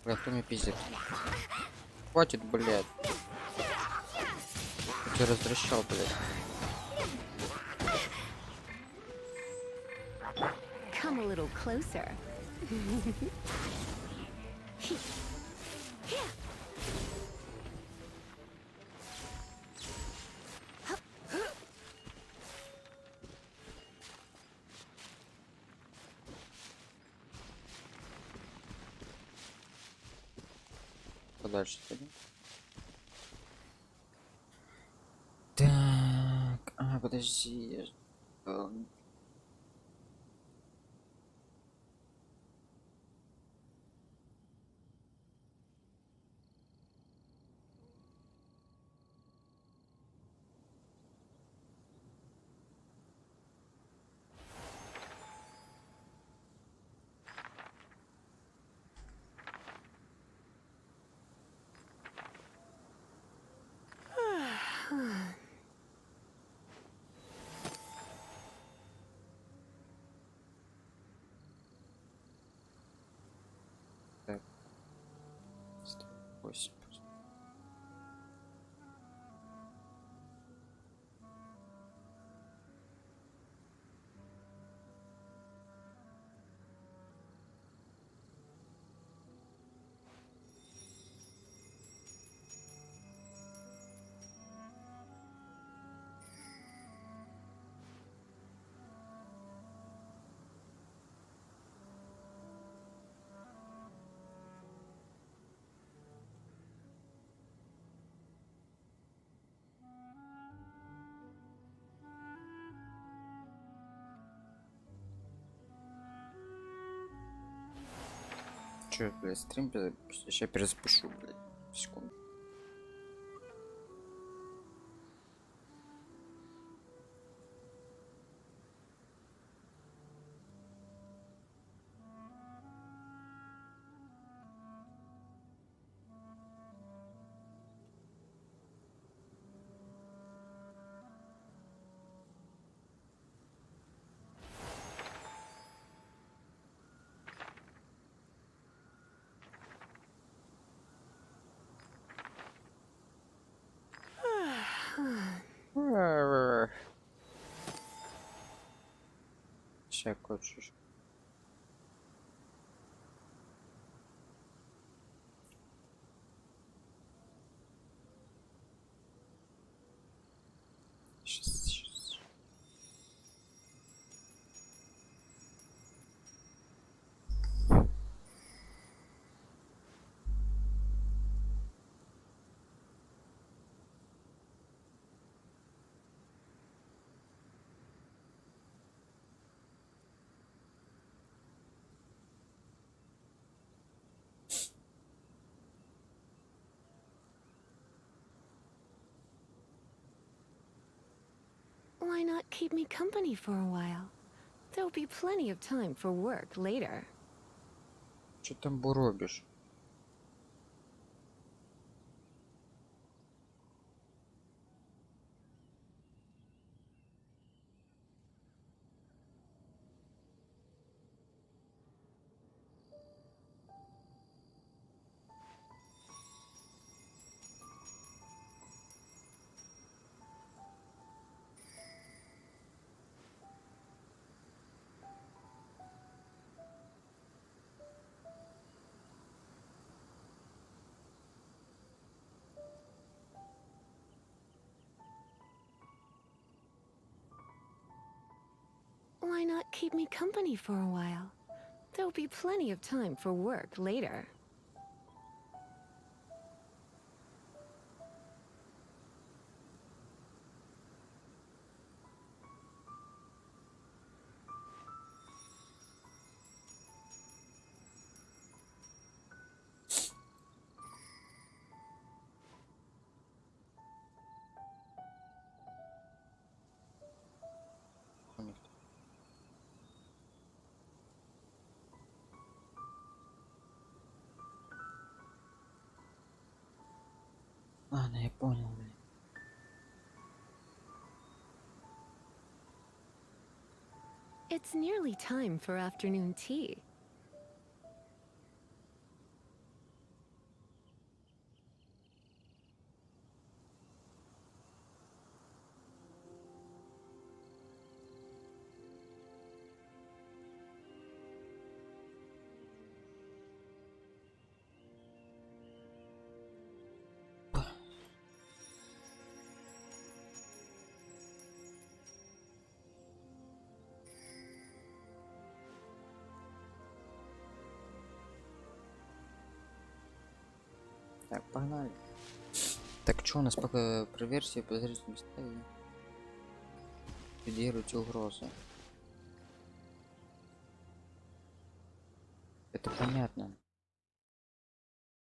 Блядь, кто меня пиздит? Хватит, блядь. Я тебя возвращал, блядь. Come a little closer. Подальше сходи. Так, подожди. Так. 8. Че, блядь, стрим, сейчас перезапишу, блядь, секунду. Сейчас короче. Сейчас. Why not keep me company for a while? There'll be plenty of time for work later. Что там буробишь? Why not keep me company for a while? There'll be plenty of time for work later. Ладно, я понял, блин. It's nearly time for afternoon tea. Так, погнали. Так, что у нас пока про версии подозрительные места? Ликвидируйте угрозы. Это понятно.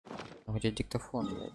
А где диктофон, блядь?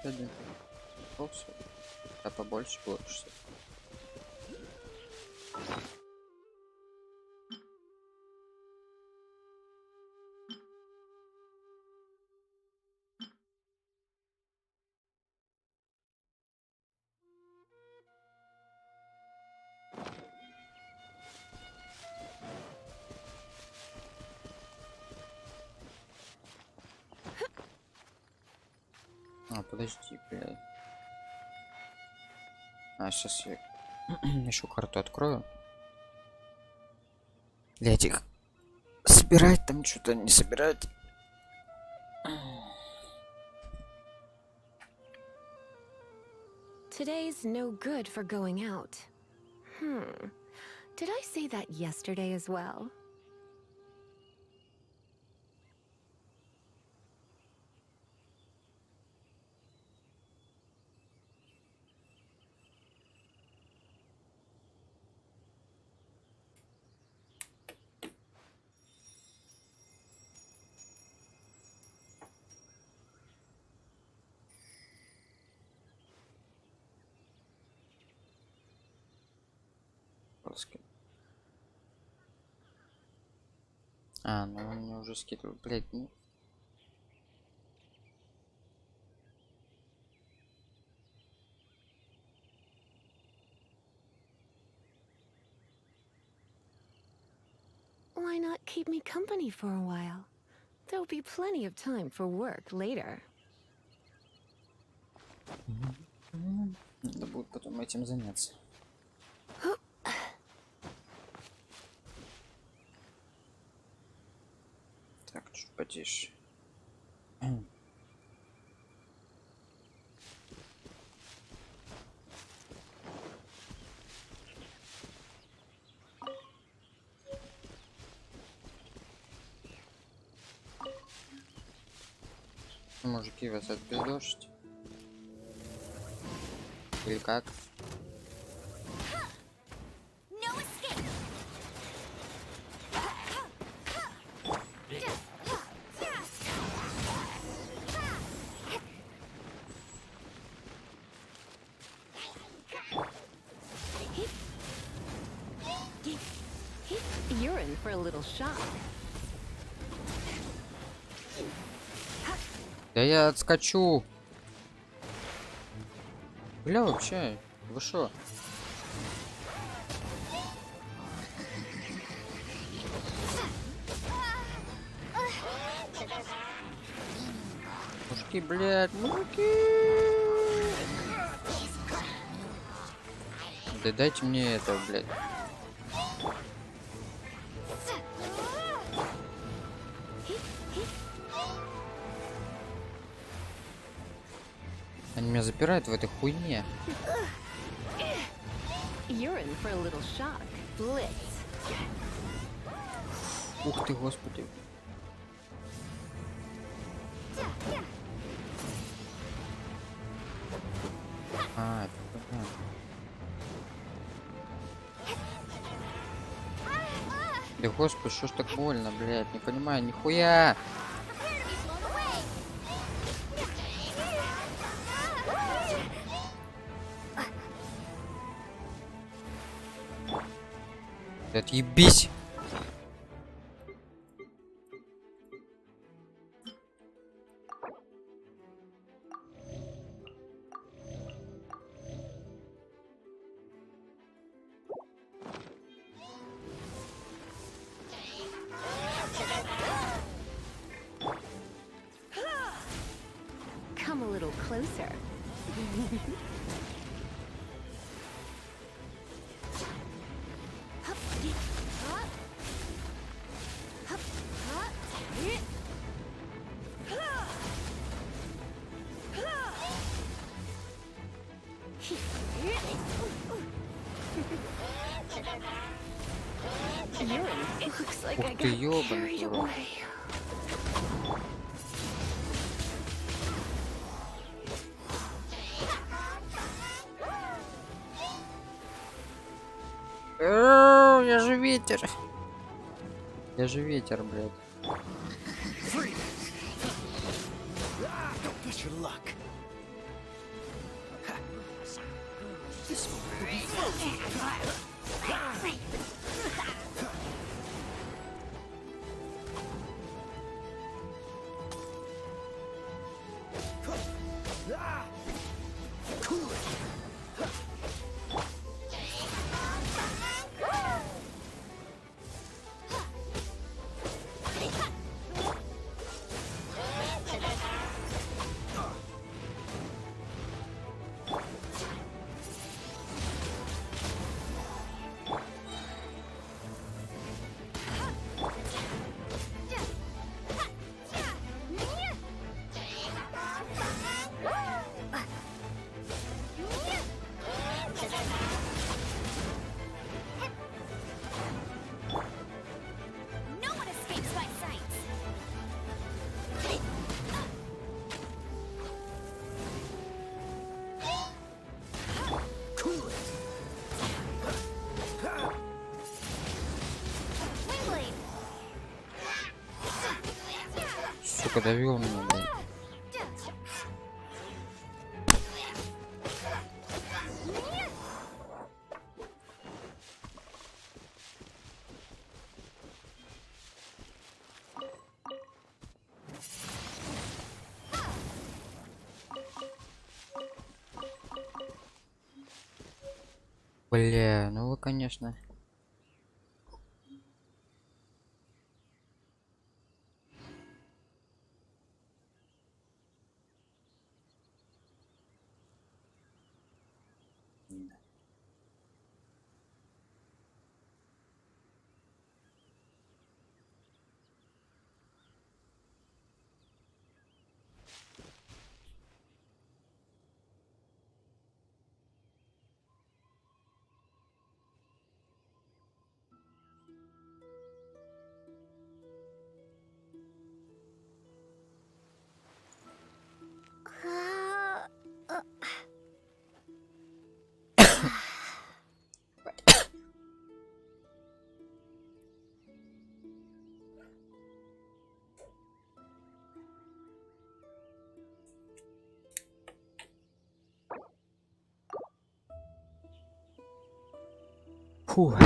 Один. А побольше будет 60. А, подожди, блядь. А, сейчас я еще карту открою. Блядь, их собирать там что-то не собирать. Today's no good for going out. Did I say that yesterday as well? А, ну он мне уже скидывал, блядь, ну. Why not keep me company for a while? There'll be plenty of time for work later. Надо будет потом этим заняться. Так, чуть потише. Мужики, вас отпиздошить? Или как? in for a little shock. Да я отскочу. Бля, вообще, вы шо? Мужики, блядь, мужики! Да дайте мне это, блядь. Они меня запирают в этой хуйне. You're in for a little shock. Blitz. Ух ты, господи. А, это понятно. Да господи, что ж так больно, блядь, не понимаю, нихуя. Отъебись. Come a little closer. It looks like I Ух ты, got ёбаный carried в рот. away. Я же ветер. Я же ветер, блядь. Сука, довел меня, блядь. Бля, ну вы, конечно. Фу.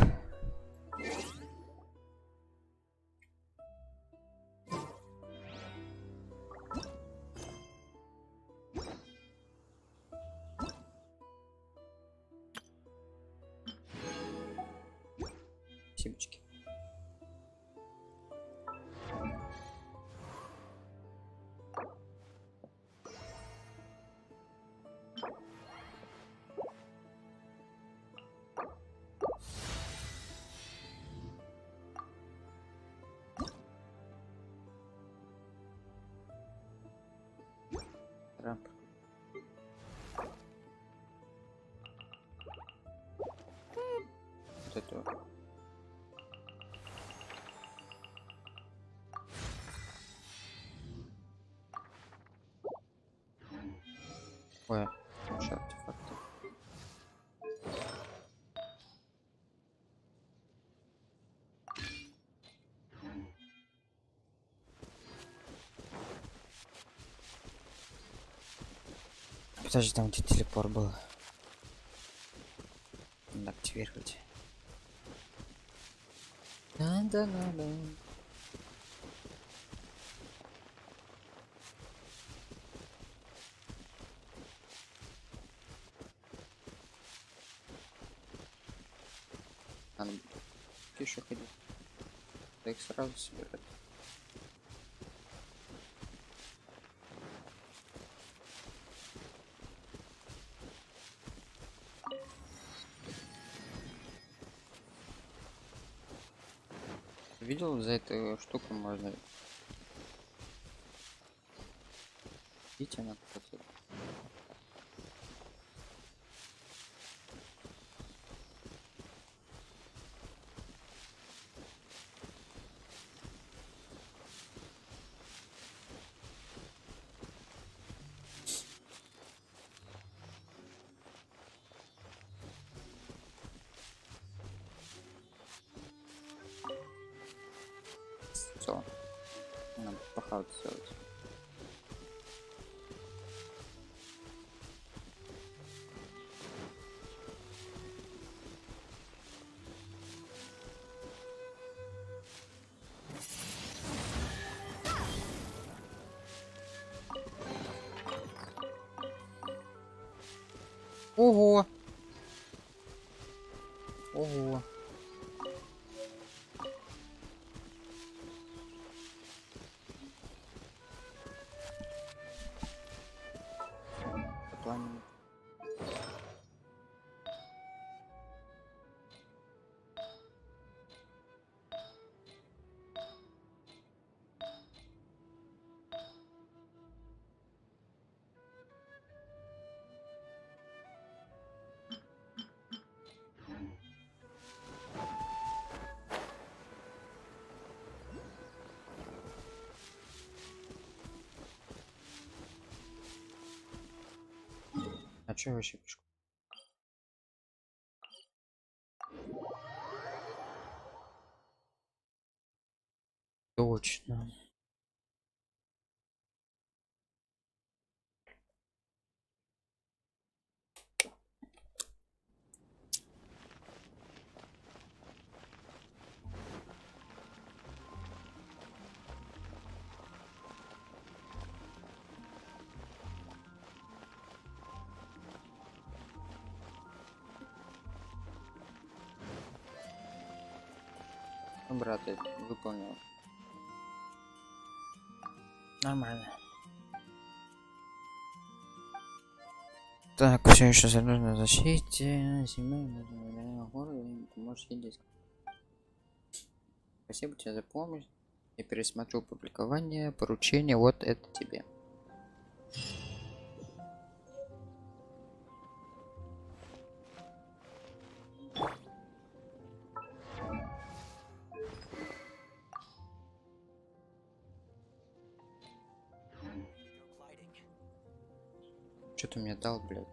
Спасибочки. Рамп. Вот это. Ой, еще артефакты. Подожди, там где телепорт был. Надо активировать. Да. Надо будет еще ходить. Да их сразу собирать. Видел, за эту штуку можно видите, она тут. Все. Надо похавать сделать. Ого! Ого! Пламя. А чё я вообще пишу? Точно. Ну, брат, я выполнил. Нормально. Так, все еще задержано на защите. Семейный город, поможешь ездить. Спасибо тебе за помощь. Я пересмотрю публикование, поручение, вот это тебе. Что ты мне дал, блядь?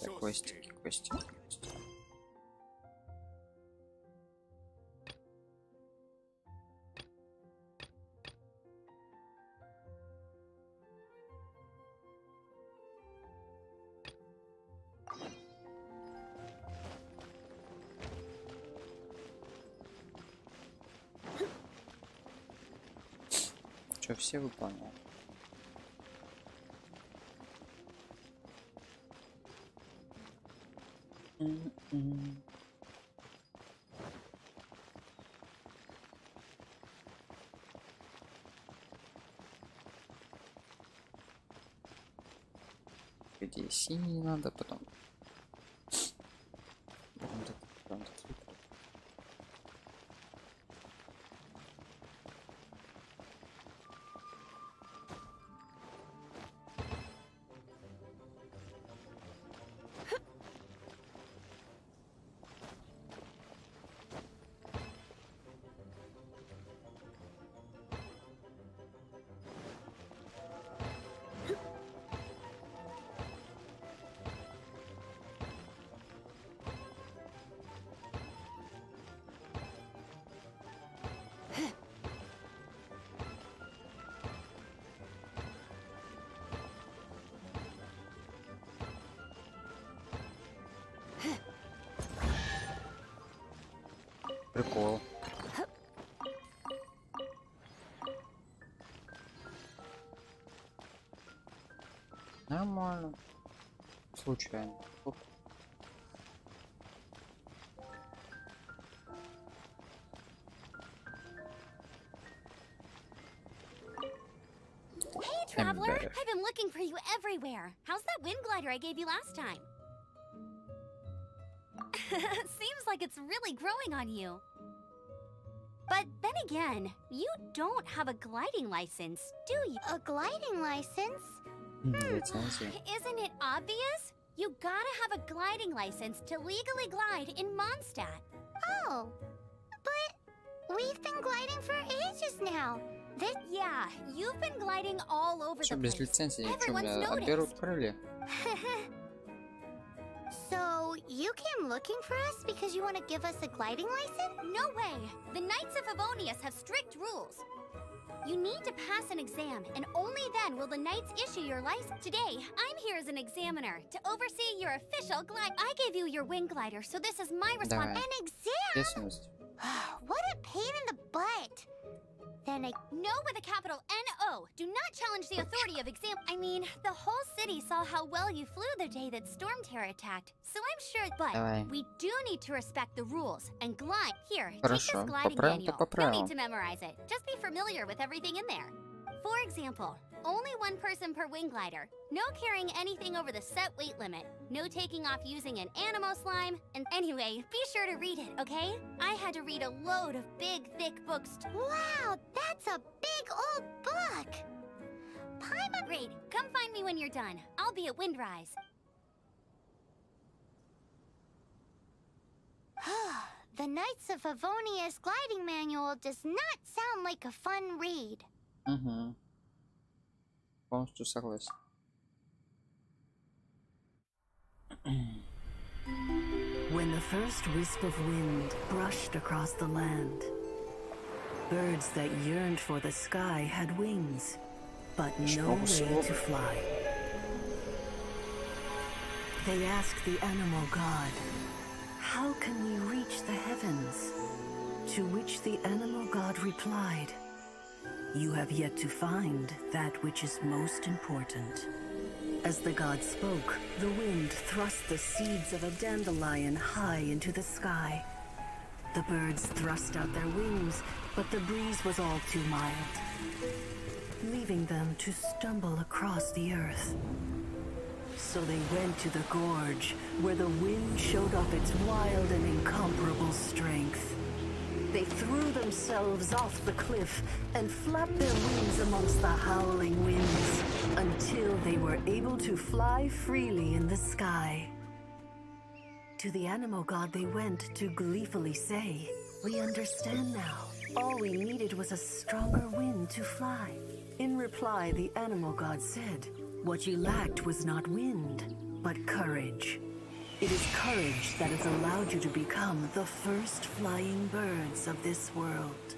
Так, квестики, квестики, квестики. Что, все выполняют? Где синий надо, потом прикол. Нормально. Случайно. Оп. Hey, traveler! I've been looking for you everywhere. How's that wind glider I gave you last time? Seems like it's really growing on you. But then again, you don't have a gliding license, do you? A gliding license? Isn't it obvious? You gotta have a gliding license to legally glide in Mondstadt. Oh, but we've been gliding for ages now. Yeah, you've been gliding all over Что the без place. лицензии? Что, Everyone's бля, отберут крылья? So, you came looking for us because you want to give us a gliding license? No way! The Knights of Favonius have strict rules. You need to pass an exam, and only then will the Knights issue your license. Today, I'm here as an examiner to oversee your official glide. I gave you your wing glider, so this is my response. Давай. An exam? Ответственность. What a pain in the butt. Then I... No with a capital N-O. Do not challenge the authority of exam. I mean, the whole city saw how well you flew the day that Storm Terror attacked. So I'm sure, but Давай. we do need to respect the rules and glide. Here, Хорошо. take this gliding Поправим, manual. так No поправим. need to memorize it. Just be familiar with everything in there. For example, only one person per wing glider. No carrying anything over the set weight limit. No taking off using an animo slime. And anyway, be sure to read it, okay? I had to read a load of big, thick books. Wow, that's a big old book. Paimon... Great. Come find me when you're done. I'll be at Windrise. The Knights of Favonius gliding manual does not sound like a fun read. Угу. Полностью согласен. When the first wisp of wind brushed across the land, birds that yearned for the sky had wings, but no way to fly. They asked the animal god, "How can we reach the heavens?" To which the animal god replied, "You have yet to find that which is most important." As the god spoke, the wind thrust the seeds of a dandelion high into the sky. The birds thrust out their wings, but the breeze was all too mild, leaving them to stumble across the earth. So they went to the gorge, where the wind showed off its wild and incomparable strength. They threw themselves off the cliff and flapped their wings amongst the howling winds until they were able to fly freely in the sky. To the animal god they went to gleefully say, "We understand now. All we needed was a stronger wind to fly." In reply, the animal god said, "What you lacked was not wind, but courage. It is courage that has allowed you to become the first flying birds of this world.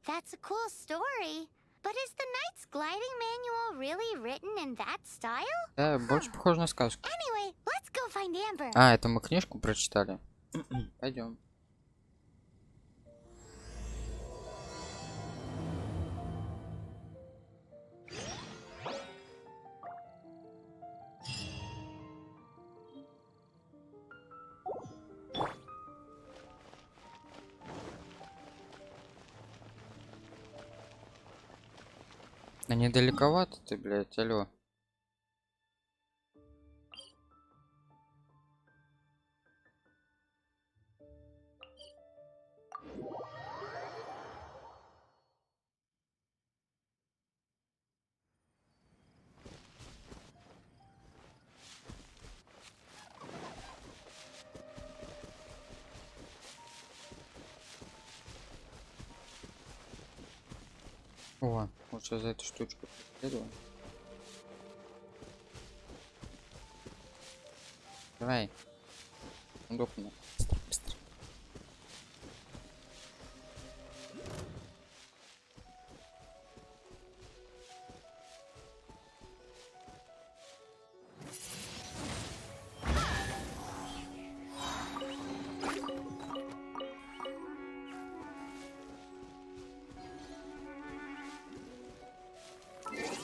That's a cool story. But is the Knight's gliding manual really written in that style? Да, больше похоже на сказку. Anyway, let's go find Amber. А, это мы книжку прочитали. Пойдем. А недалековато ты, блядь, алло. О, вот сейчас за эту штучку преследую. Давай. Удобно. Быстро, быстро.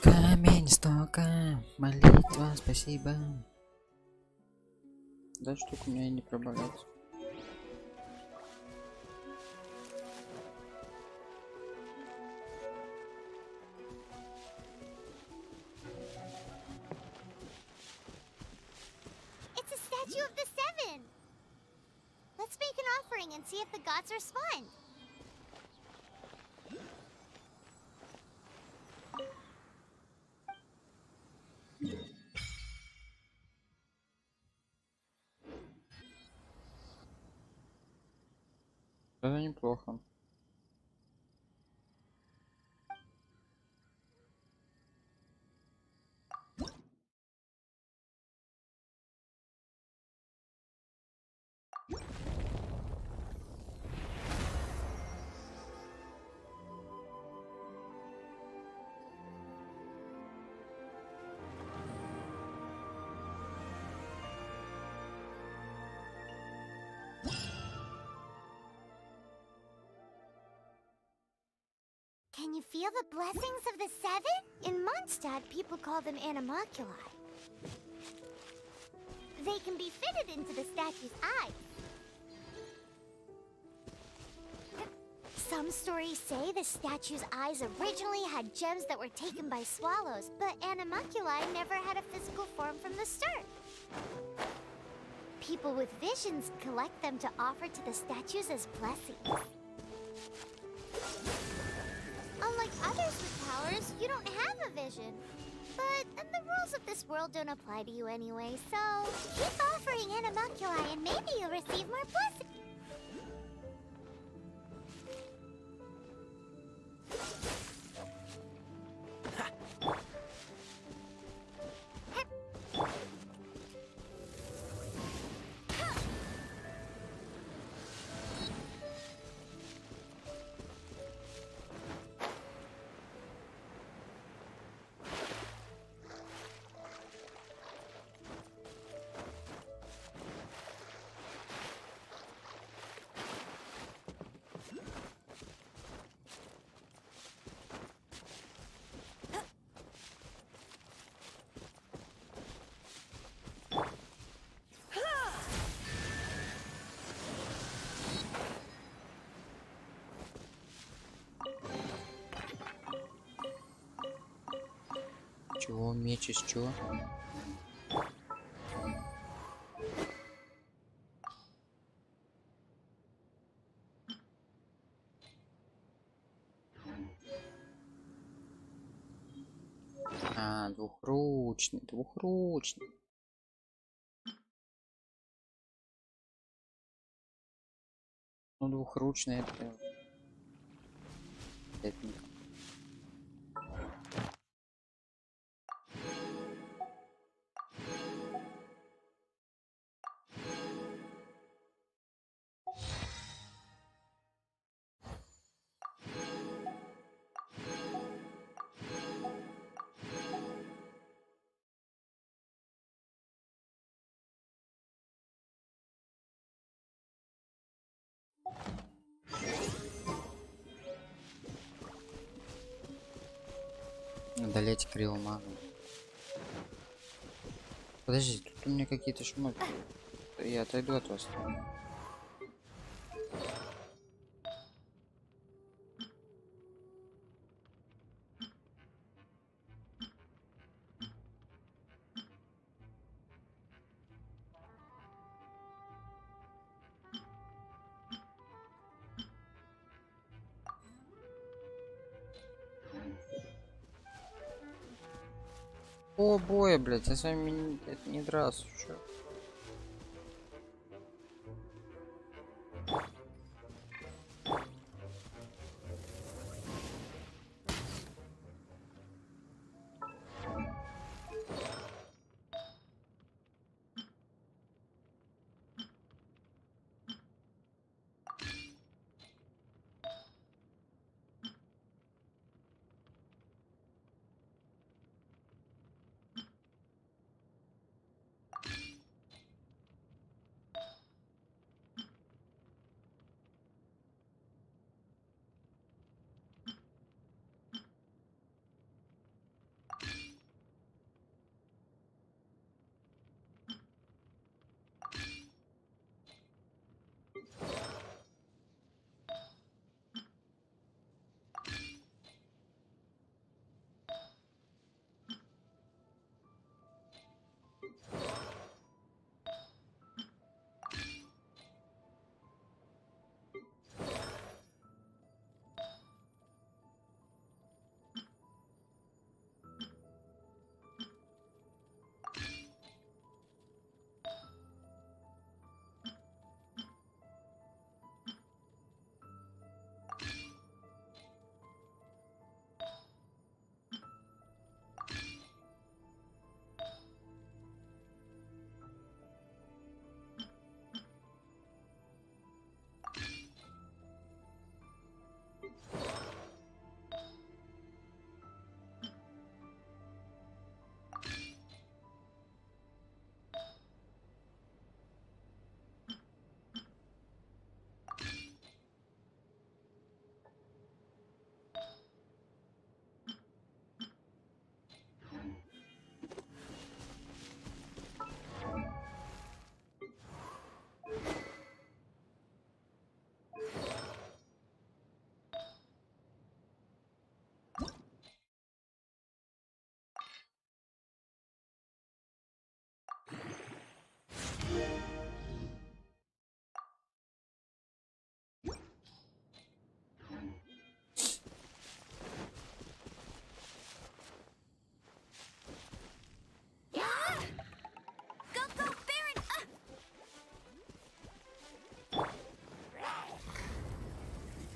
Камень стока, молитва, спасибо. Да, штука у меня и не пробавляется. It's a statue of the Seven. Let's make an offering and see if the gods respond. Это неплохо. Can you feel the blessings of the Seven? In Mondstadt, people call them animalculi. They can be fitted into the statue's eyes. Some stories say the statue's eyes originally had gems that were taken by swallows, but animalculi never had a physical form from the start. People with visions collect them to offer to the statues as blessings. Unlike others with powers, you don't have a vision. But then the rules of this world don't apply to you anyway, so keep offering animalculi and maybe you'll receive more blessings. Чего, меч из чего? А, двухручный, двухручный. Ну, двухручный это... Одолеть криомана. Подожди, тут у меня какие-то шмотки. Я отойду от вас. О, боя, блядь, я с вами не дрался еще.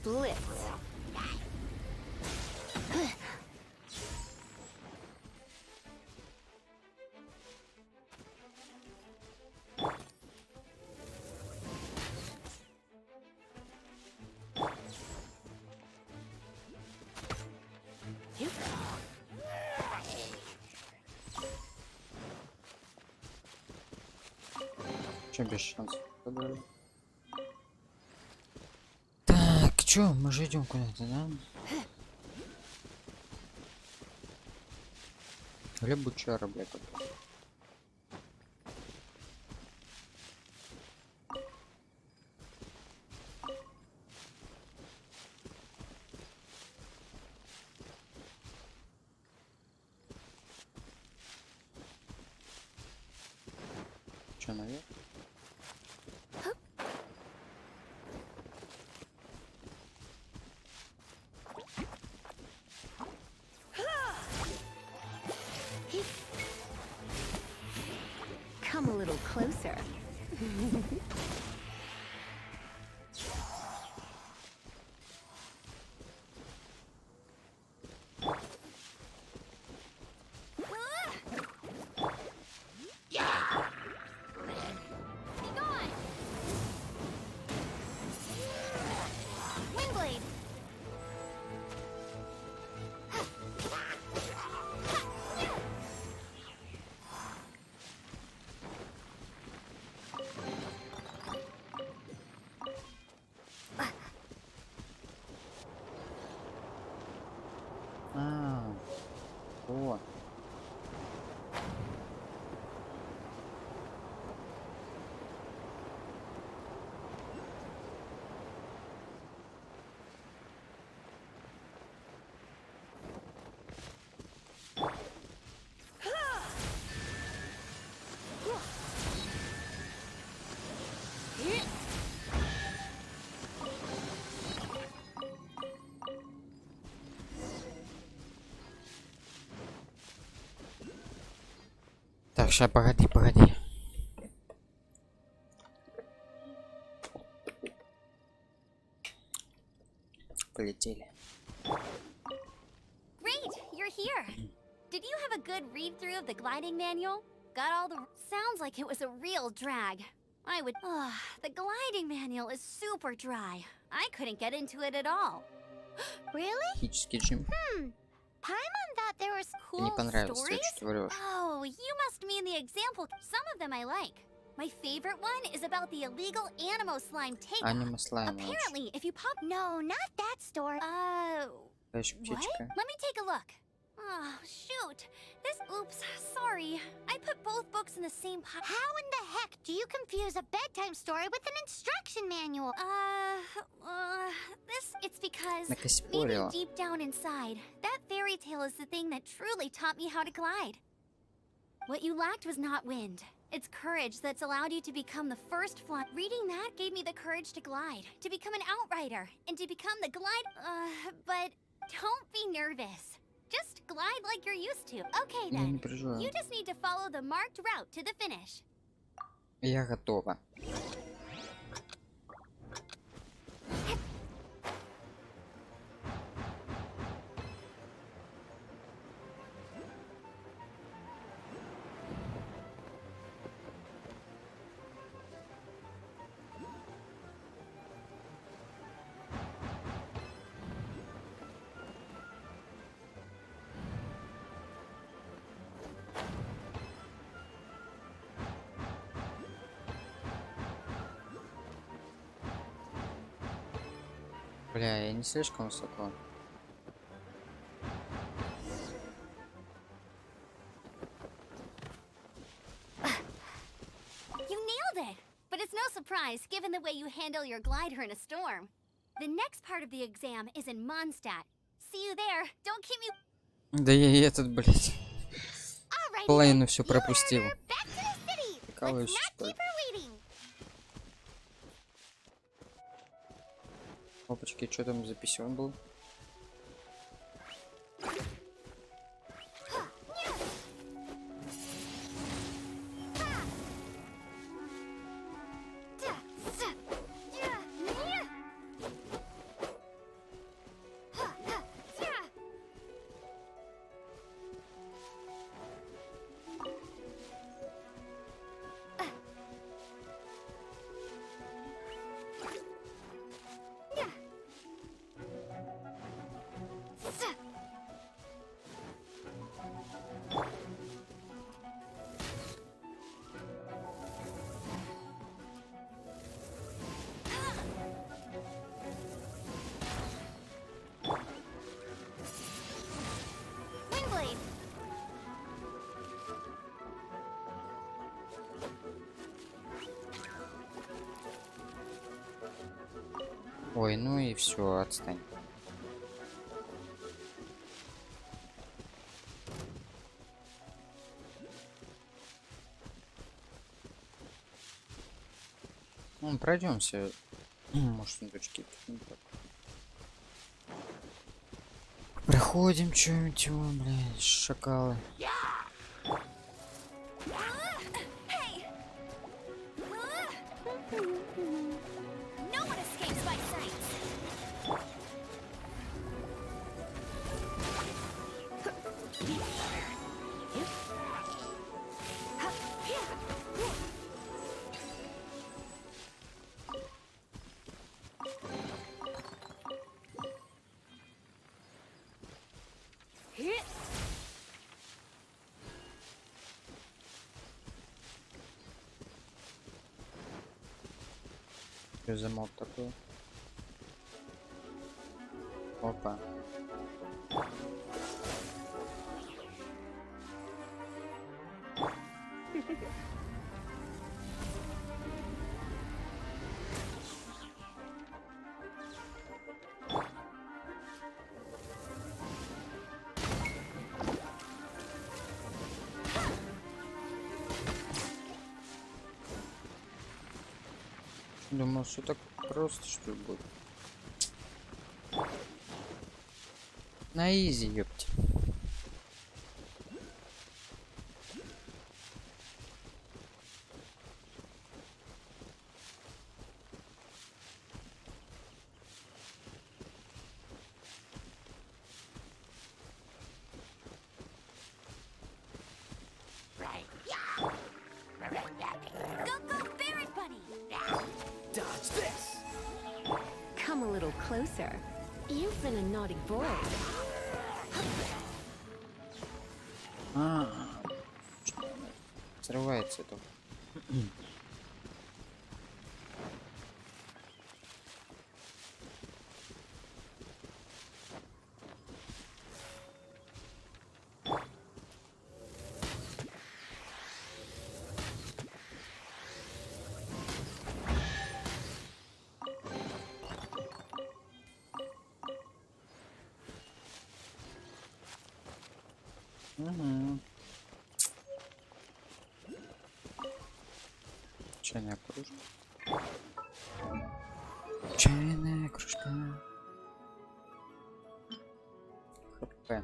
Blitz. Че без шансов? Так, чё, мы же идем куда-то, да? Или бучара, блядь, какой-то. Чё, наверх? Come a little closer. Be gone! Windblade! О. Так, ща, погоди. Полетели. Great, you're here. Did you have a good read through of the gliding manual? Got all the. Sounds like it was a real drag. I would. The gliding manual is super dry. I couldn't get into it at all. Really? Технический джим. Paimon thought there was Мне не cool понравилось, то, stories. что ты врешь. Oh, you must mean the example. Some of them I like. My favorite one is about the illegal animo slime takeoff. Аниме слайм лучше. Apparently, if you pop. No, not that store. Та ещё What? птичка. Let me take a look. Oh, shoot. Oops, sorry. I put both books in the same pile. How in the heck do you confuse a bedtime story with an instruction manual? It's because maybe Накосипорила. deep down inside, that fairy tale is the thing that truly taught me how to glide. What you lacked was not wind. It's courage that's allowed you to become the first fly. Reading that gave me the courage to glide, to become an outrider, and to become the glide. But don't be nervous. Just glide like you're used to. Okay Я не then. переживаю. You just need to follow the marked route to the finish. Я готова. Бля, я не слишком высоко. You nailed it! But it's no surprise, given the way you handle your glider in a storm. The next part of the exam is in Mondstadt. See you there. Don't keep me... Да я и этот, блядь, Alrighty половину then, все you пропустил. heard her. Back to the city. Let's Прикалываешься, not что ли? keep her waiting. Опачки, что там за писюн был? Windblade! Ой, ну и все, отстань. Ну, пройдемся. Может, сундучки. Проходим что-нибудь, блядь, шакалы. Hey! No one escapes my sight! Что за моб такой? Опа. Думал, все так просто, что ли, будет. На изи, ёпти. Come a little closer. You've been a naughty boy. Срывается это. Угу. Чайная кружка. Чайная кружка. ХП.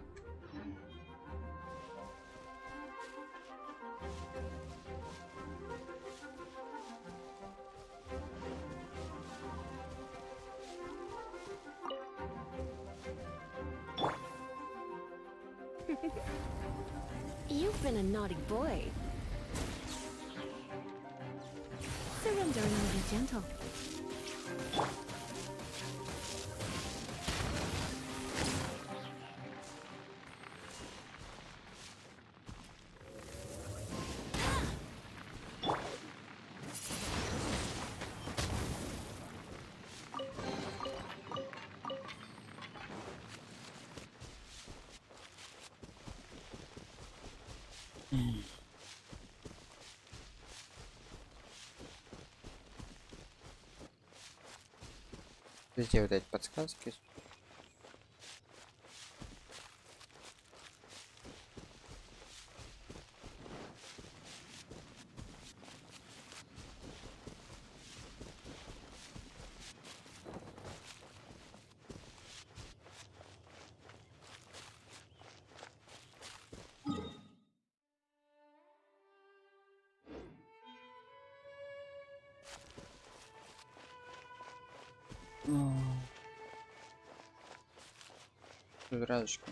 You've been a naughty boy. Surrender and I'll be gentle. Где вот эти подсказки? Разочка.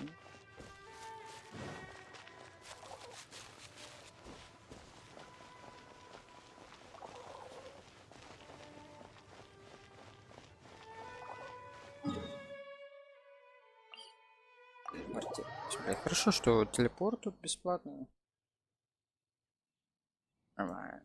Хорошо, что телепорт тут бесплатный. Нормально.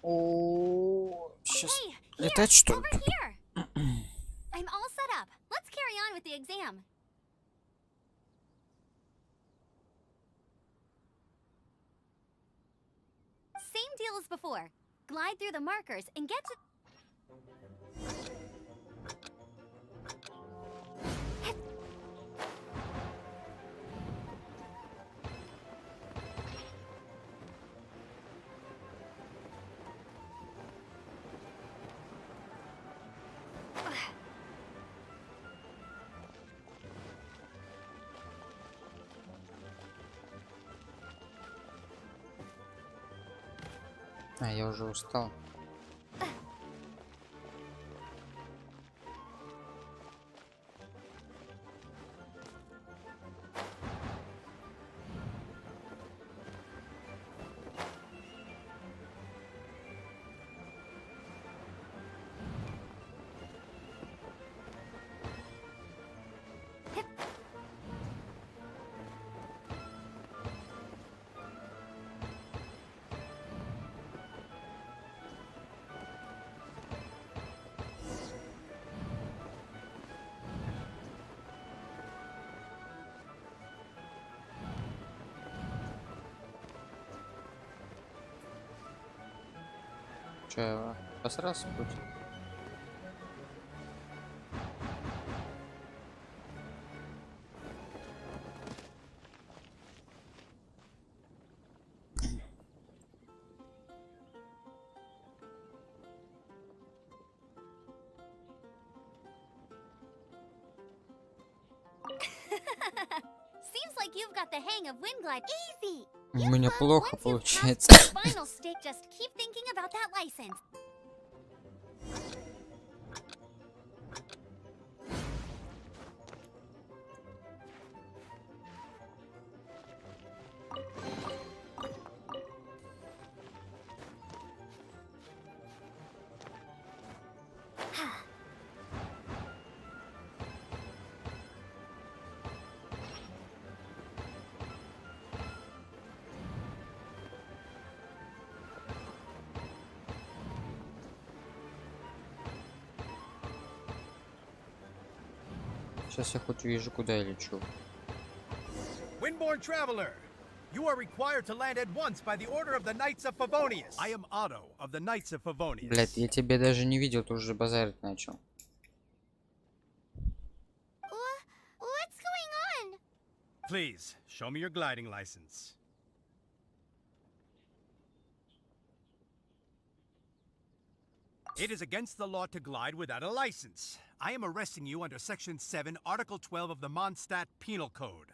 О, сейчас летать что ли? Over here. I'm all set up. Let's carry on with the exam. Same deal as before. Glide through the markers and get to... А, я уже устал. Че, посрался путь? Seems like you've got the hang of wind glide. Easy. У меня Well, плохо once you've получается. passed the final stick, just keep thinking about that license. Сейчас я хоть увижу, куда я лечу. Windborn traveler, you are required to land at once by the order of the Knights of Favonius. I am Otto of the Knights of Favonius. Блять, я тебя даже не видел, ты уже базарить начал. What's going on? Please, show me your gliding license. It is against the law to glide without a license. I am arresting you under Section 7, Article 12 of the Mondstadt Penal Code.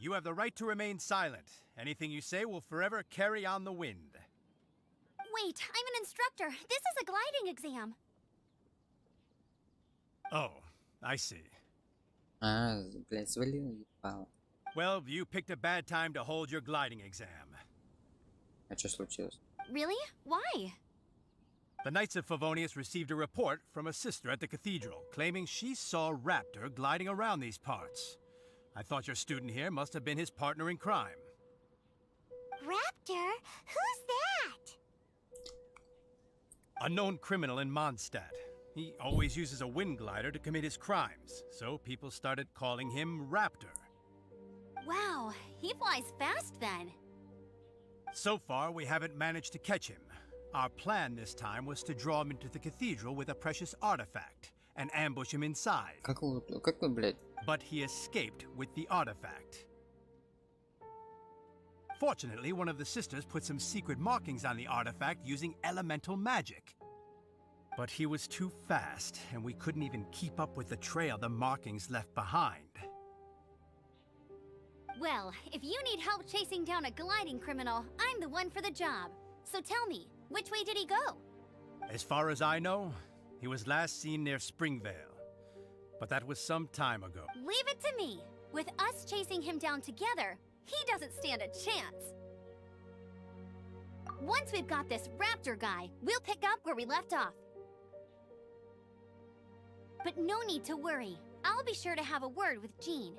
You have the right to remain silent. Anything you say will forever carry on the wind. Wait, I'm an instructor. This is a gliding exam. Oh, I see. А, блять, свалил, ебало. Well, you picked a bad time to hold your gliding exam. А что случилось? Really? Why? The Knights of Favonius received a report from a sister at the cathedral claiming she saw Raptor gliding around these parts. I thought your student here must have been his partner in crime. Raptor? Who's that? A known criminal in Mondstadt. He always uses a wind glider to commit his crimes, so people started calling him Raptor. Wow, he flies fast then. So far, we haven't managed to catch him. Our plan this time was to draw him into the cathedral with a precious artifact and ambush him inside. Как вы, блядь? But he escaped with the artifact. Fortunately, one of the sisters put some secret markings on the artifact using elemental magic. But he was too fast, and we couldn't even keep up with the trail the markings left behind. Well, if you need help chasing down a gliding criminal, I'm the one for the job. So tell me, which way did he go? As far as I know, he was last seen near Springvale. But that was some time ago. Leave it to me. With us chasing him down together, he doesn't stand a chance. Once we've got this raptor guy, we'll pick up where we left off. But no need to worry. I'll be sure to have a word with Jean.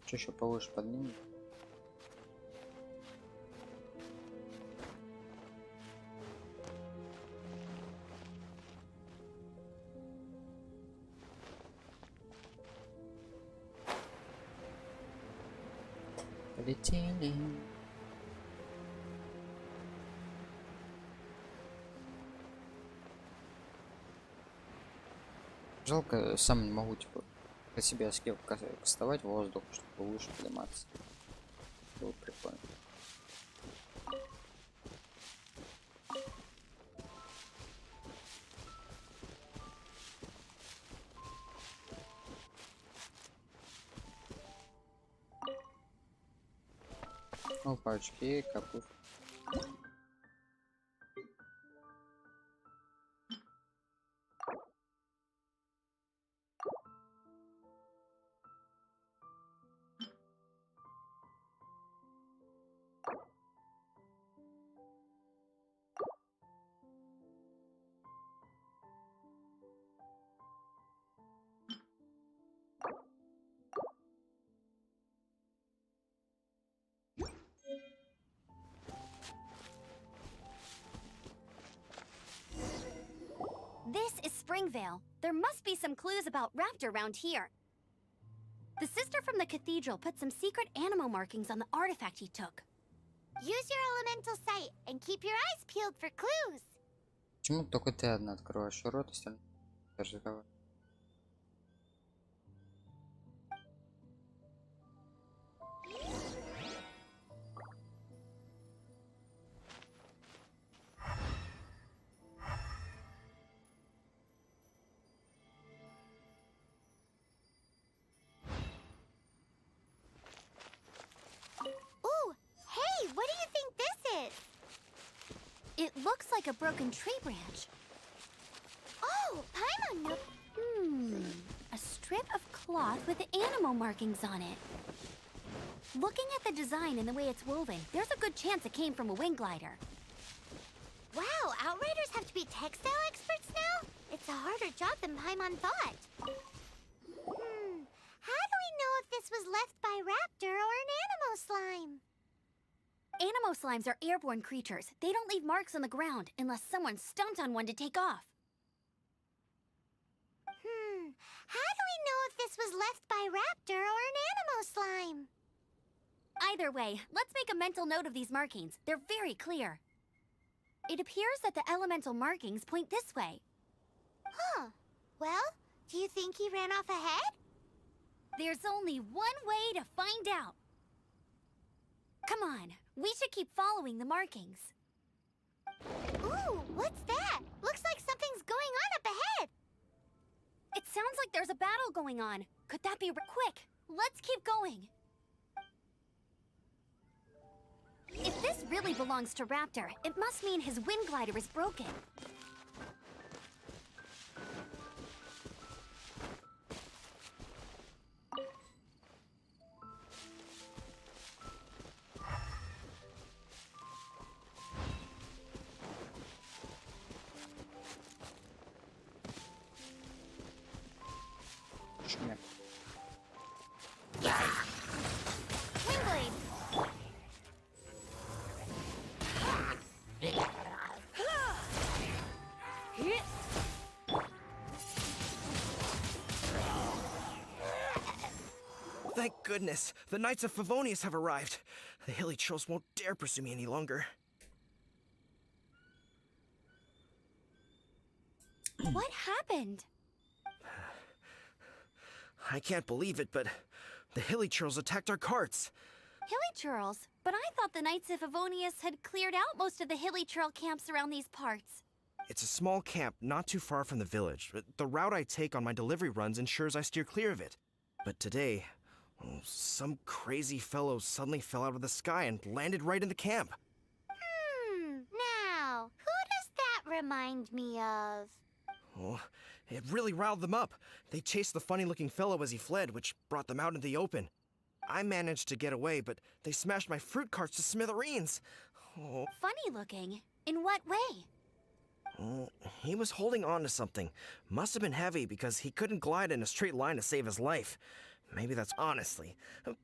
Что еще повыше поднимем? Полетели. Жалко, сам не могу, типа, по себе скилл кастовать в воздух, чтобы выше подниматься. Было бы прикольно. Опа, очки, капуш. This is Springvale. There must be some clues about Raptor around here. The sister from the cathedral put some secret animal markings on the artifact he took. Use your elemental sight and keep your eyes peeled for clues. Почему только ты одна открываешь рот, остальные разговаривают? Ooh, hey, what do you think this is? It looks like a broken tree branch. Oh, Paimon no. A strip of cloth with animal markings on it. Looking at the design and the way it's woven, there's a good chance it came from a wing glider. Wow, Outriders have to be textile experts now? It's a harder job than Paimon thought. How do we know if this was left by Raptor or an Animo slime? Animo slimes are airborne creatures. They don't leave marks on the ground unless someone stomped on one to take off. How do we know if this was left by Raptor or an Animo slime? Either way, let's make a mental note of these markings. They're very clear. It appears that the elemental markings point this way. Huh. Well, do you think he ran off ahead? There's only one way to find out. Come on, we should keep following the markings. Ooh, what's that? Looks like something's going on up ahead. It sounds like there's a battle going on. Could that be quick? Let's keep going. If this really belongs to Raptor, it must mean his wind glider is broken. Шумят. Wingblade. Thank goodness, the Knights of Favonius have arrived. The hilly trolls won't dare pursue me any longer. What happened? I can't believe it, but the hilly trolls attacked our carts. Hilly churls? But I thought the Knights of Favonius had cleared out most of the hilly churl camps around these parts. It's a small camp not too far from the village. The route I take on my delivery runs ensures I steer clear of it. But today, some crazy fellow suddenly fell out of the sky and landed right in the camp. Now, who does that remind me of? Oh, it really riled them up. They chased the funny-looking fellow as he fled, which brought them out into the open. I managed to get away, but they smashed my fruit carts to smithereens. Oh, Funny looking. In what way? he was holding on to something. Must have been heavy because he couldn't glide in a straight line to save his life. Maybe that's honestly.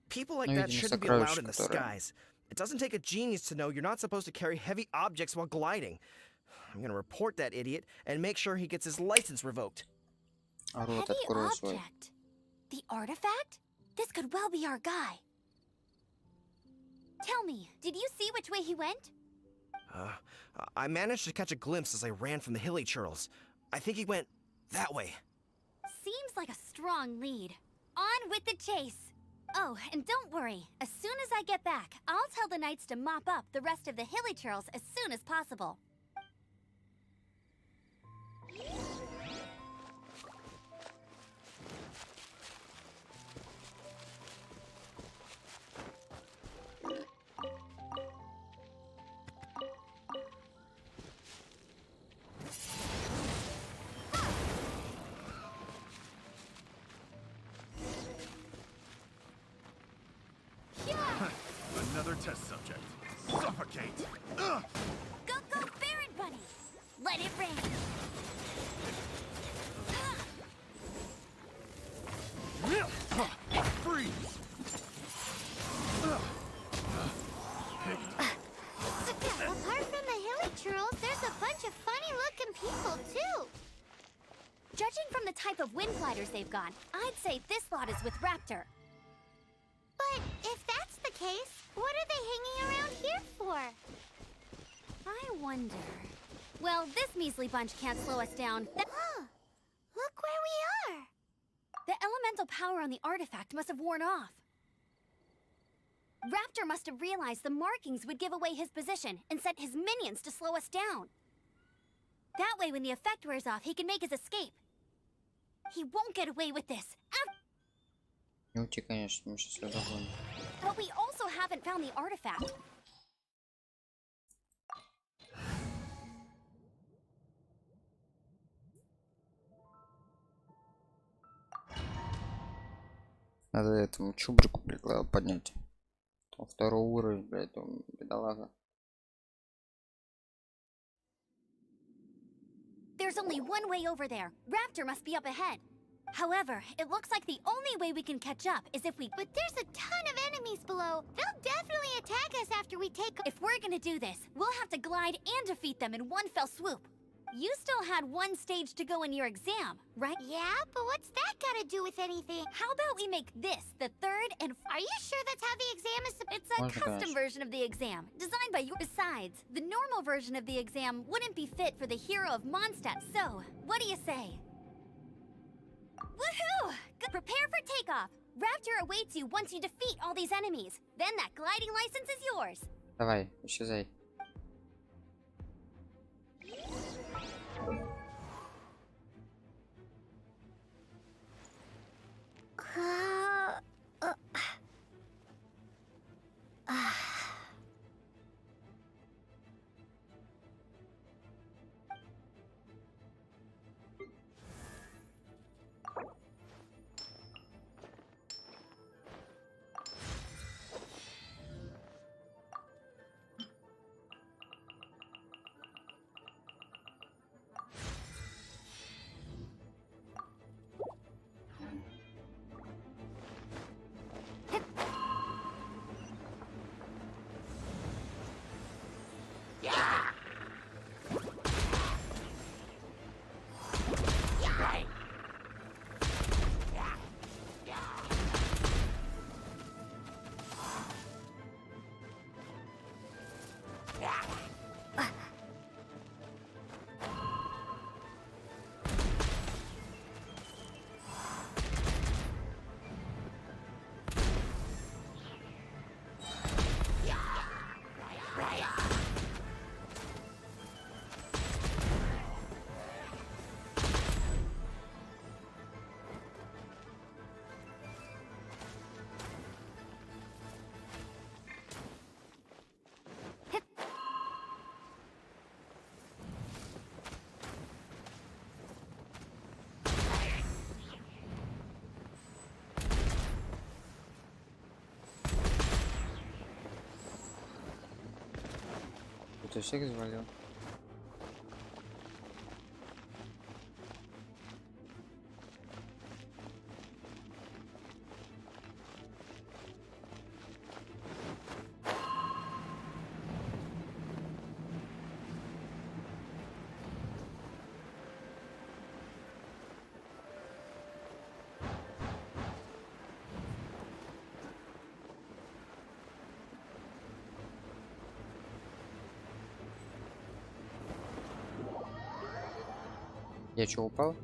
People like Ну, that видимо, shouldn't be allowed сокровище, in the которое- skies. It doesn't take a genius to know you're not supposed to carry heavy objects while gliding. I'm gonna report that idiot and make sure he gets his license revoked. А рот Heavy открой свой. object. The artifact? This could well be our guy. Tell me, did you see which way he went? I managed to catch a glimpse as I ran from the hilly churls. I think he went that way. Seems like a strong lead. On with the chase. Oh, and don't worry. As soon as I get back, I'll tell the knights to mop up the rest of the hilly churls as soon as possible. Another test subject. Suffocate! Ugh! Go, go, Baron Bunny! Let it rain! Freeze! Apart from the hilly churls, there's a bunch of funny-looking people, too. Judging from the type of wind gliders they've got, I'd say this lot is with Raptor. But if that's the case, what are they hanging around here for? I wonder... Well, this measly bunch can't slow us down. Huh. Look where we are. The elemental power on the artifact must have worn off. Raptor must have realized the markings would give away his position and sent his minions to slow us down. That way, when the effect wears off, he can make his escape. He won't get away with this. Не уйти, конечно, мы сейчас его догоним. But we also haven't found the artifact. Надо этому чубрику поднять. Там второй уровень, блядь, он бедолага. There's only one way over there. Raptor must be up ahead. However, it looks like the only way we can catch up is if we... But there's a ton of enemies below. They'll definitely attack us after we take... If we're gonna do this, we'll have to glide and defeat them in one fell swoop. You still had one stage to go in your exam, right? Yeah, but what's that got to do with anything? How about we make this the third and... Are you sure that's how the exam is... It's a Можно, custom конечно. version of the exam, designed by you. Besides, the normal version of the exam wouldn't be fit for the hero of Mondstadt. So, what do you say? Woohoo! Prepare for takeoff. Raptor awaits you once you defeat all these enemies. Then that gliding license is yours. Давай, исчезай. Ты всех завалил. Я чё, упал?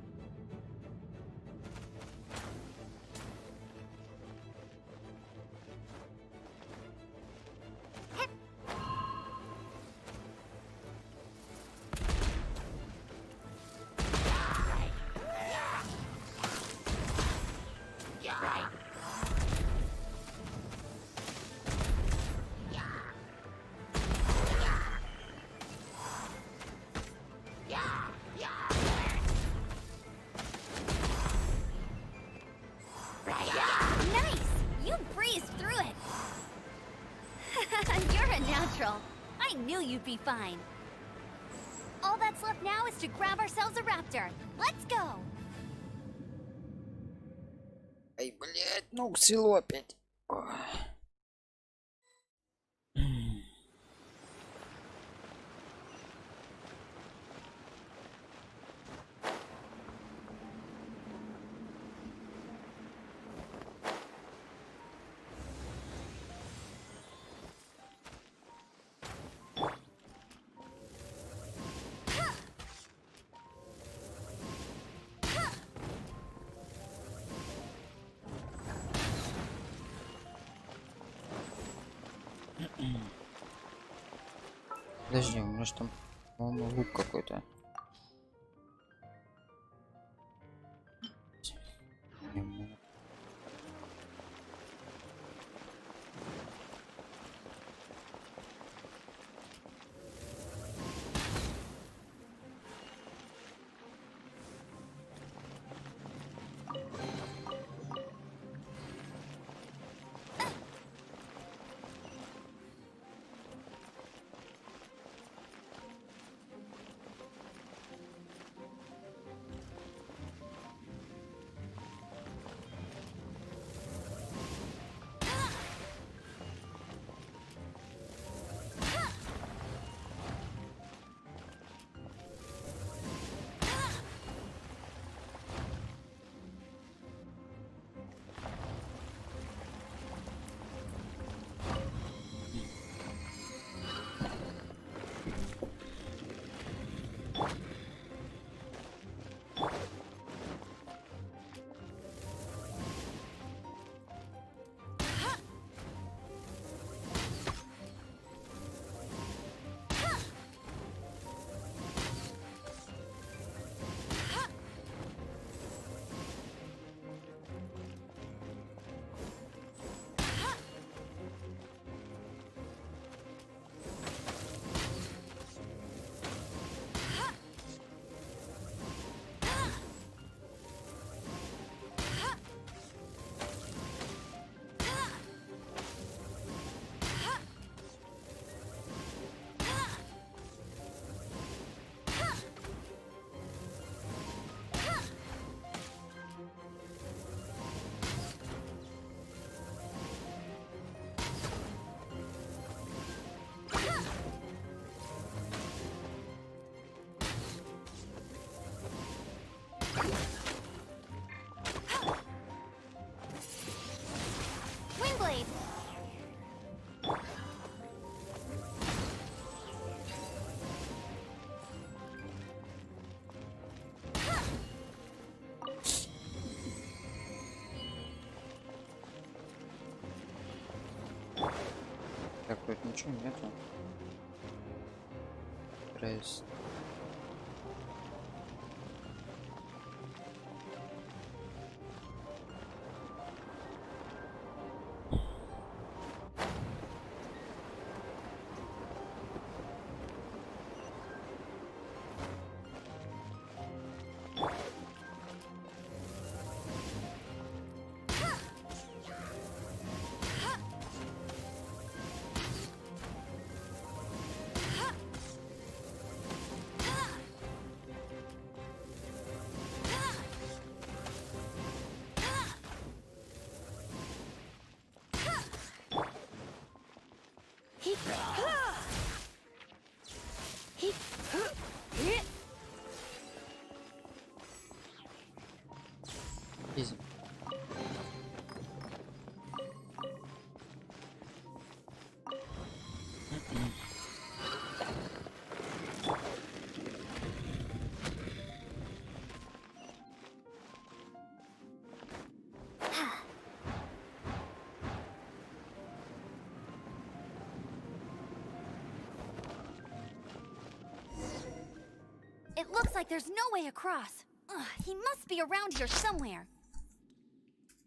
you'd be fine. All that's left now is to grab ourselves a raptor. Let's go! Ай, блядь, ну село опять. Ой. Подожди, у меня же там, по-моему, лук какой-то. Windblade! Так, тут ничего нету. Пресс. Изи. It looks like there's no way across. Ugh, he must be around here somewhere.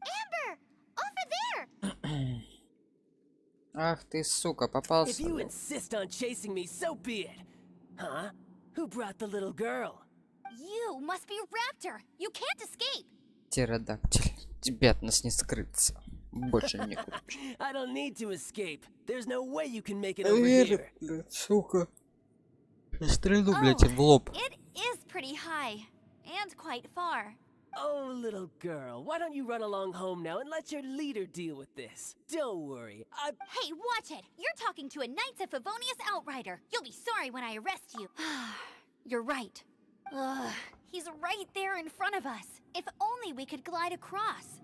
Amber! Over there! Ах ты, сука, If попался. you insist on chasing me, so be it. Huh? Who brought the little girl? You must be Raptor. You can't escape. Птеродактиль. Тебе от нас не скрыться. Больше не купишь. I don't need to escape. There's no way you can make it over here. Сука. Стрельну, блядь, в лоб. It is pretty high and quite far. Oh, little girl, why don't you run along home now and let your leader deal with this? Don't worry, Hey, watch it! You're talking to a Knights of Favonius outrider. You'll be sorry when I arrest you. You're right. Ugh, he's right there in front of us. If only we could glide across.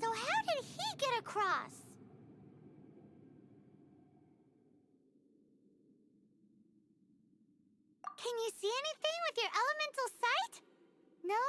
So how did he get across? Can you see anything with your elemental sight? No?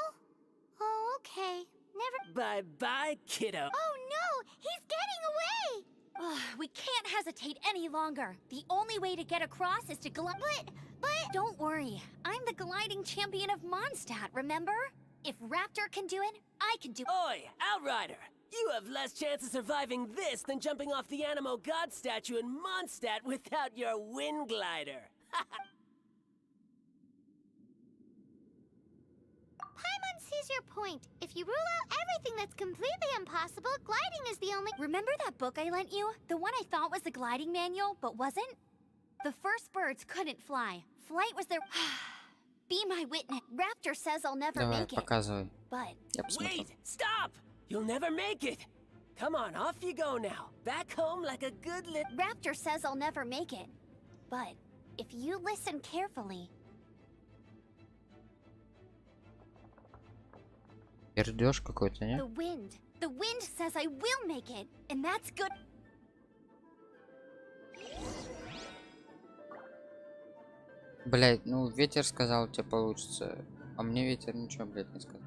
Oh, okay. Never. Bye-bye, kiddo. Oh no! He's getting away! Ugh, we can't hesitate any longer. The only way to get across is to glide. But... Don't worry. I'm the gliding champion of Mondstadt, remember? If Raptor can do it, I can do it. Oi, Outrider! You have less chance of surviving this than jumping off the Animo God statue in Mondstadt without your wind glider. Paimon sees your point. If you rule out everything that's completely impossible, gliding is the only... Remember that book I lent you? The one I thought was the gliding manual, but wasn't? The first birds couldn't fly. Flight was their... Be my witness. Raptor says I'll never Давай, make it. показывай. But... Я посмотрю. Wait! Stop! You'll never make it! Come on, off you go now. Back home like a good Raptor says I'll never make it. But if you listen carefully... Пердёж какой-то, не? The wind says I will make it, and that's good. Блять, ну ветер сказал, у тебя получится. А мне ветер ничего, блять, не сказал.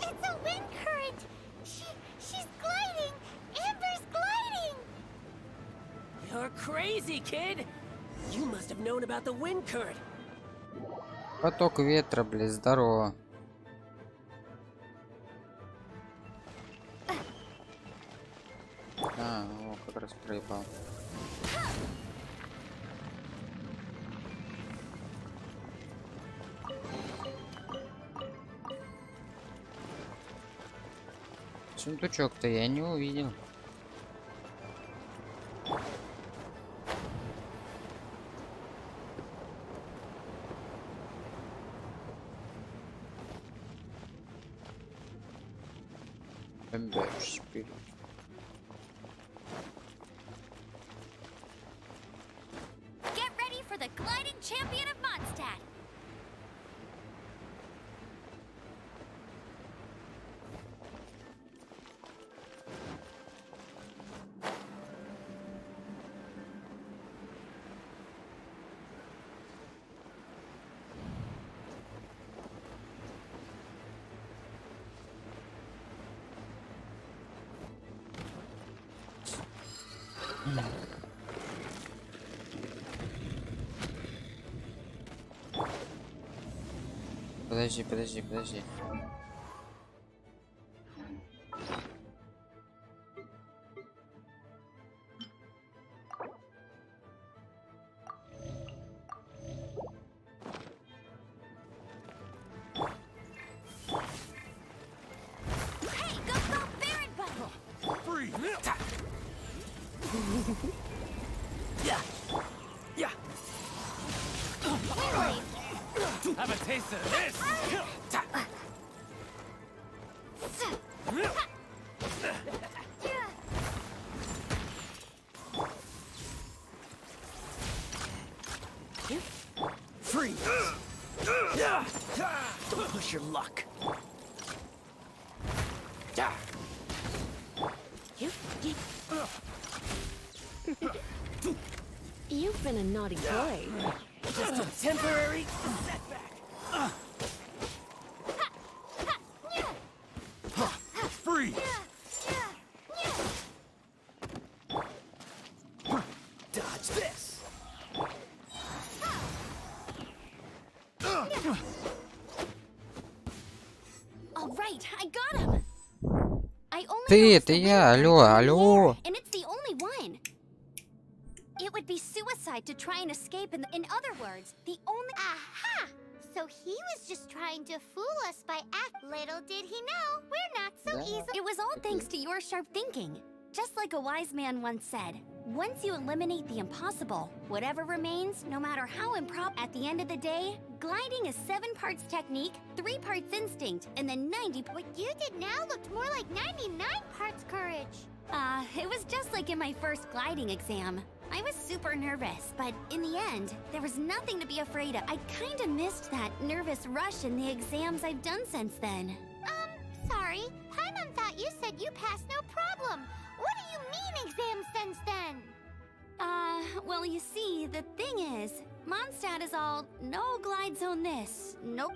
It's a wind current! She's gliding! Amber's gliding! You're crazy, kid! You must have known about the wind current. Поток ветра, блядь, здорово. А, о, как раз проебал. Сундучок-то я не увидел. Вперед. Get ready for the gliding champion of Mondstadt. Подожди. Hey, go Baron Button! Free! Yeah. Have a taste of this! Free! Don't push your luck. You've been a naughty boy. Just a temporary setback. Free! Dodge this. All right, I got him. I only Ты, noticed это the я, wind алло, current in the алло. air, and it's the only one. It would be suicide outside to try and escape. In other words, the only... Aha! So he was just trying to fool us by Little did he know, we're not so Yeah. easy. It was all thanks to your sharp thinking. Just like a wise man once said, once you eliminate the impossible, whatever remains, no matter how improper, at the end of the day, gliding is 7 parts technique, 3 parts instinct, and then 90... What you did now looked more like 99 parts courage. It was just like in my first gliding exam. I was super nervous, but in the end, there was nothing to be afraid of. I kinda missed that nervous rush in the exams I've done since then. Sorry. Paimon thought you said you passed no problem. What do you mean exams since then? Well, you see, the thing is, Mondstadt is all, no glide zone this, nope.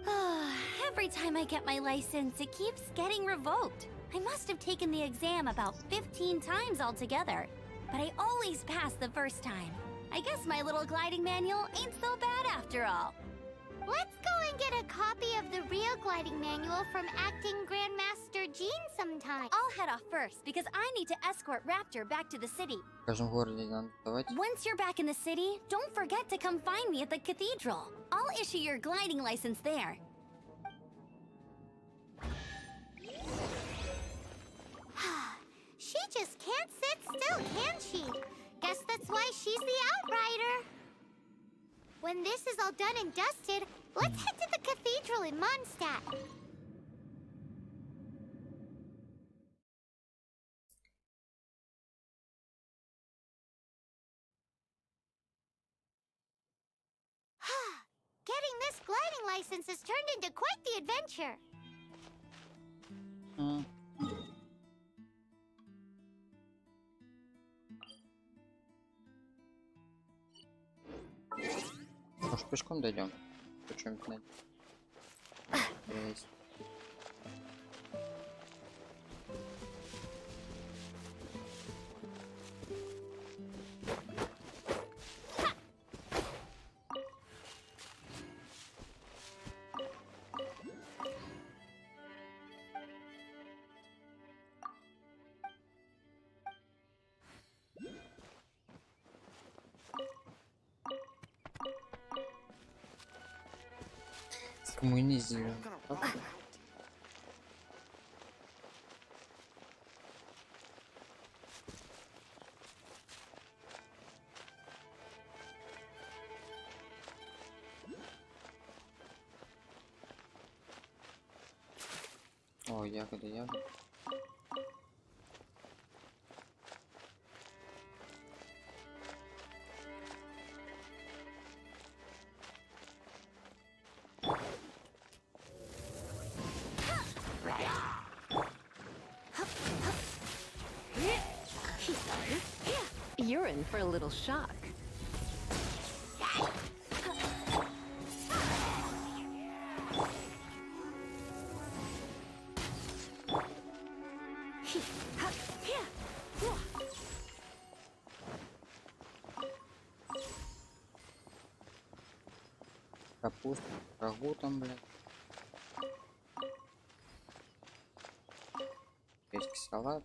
Every time I get my license, it keeps getting revoked. I must have taken the exam about 15 times altogether, but I always pass the first time. I guess my little gliding manual ain't so bad after all. Let's go and get a copy of the real gliding manual from acting Grandmaster Jean sometime. I'll head off first because I need to escort Raptor back to the city. В каждом городе надо давать. Once you're back in the city, don't forget to come find me at the cathedral. I'll issue your gliding license there. She just can't sit still, can she? Guess that's why she's the outrider. When this is all done and dusted, let's head to the cathedral in Mondstadt. Getting this gliding license has turned into quite the adventure. Может, пешком дойдем? Что-нибудь найти. Есть. Скоммунизили. О, ягоды, ягоды. You're in for a little shock. Капуста, рагу там, блядь. Есть салат,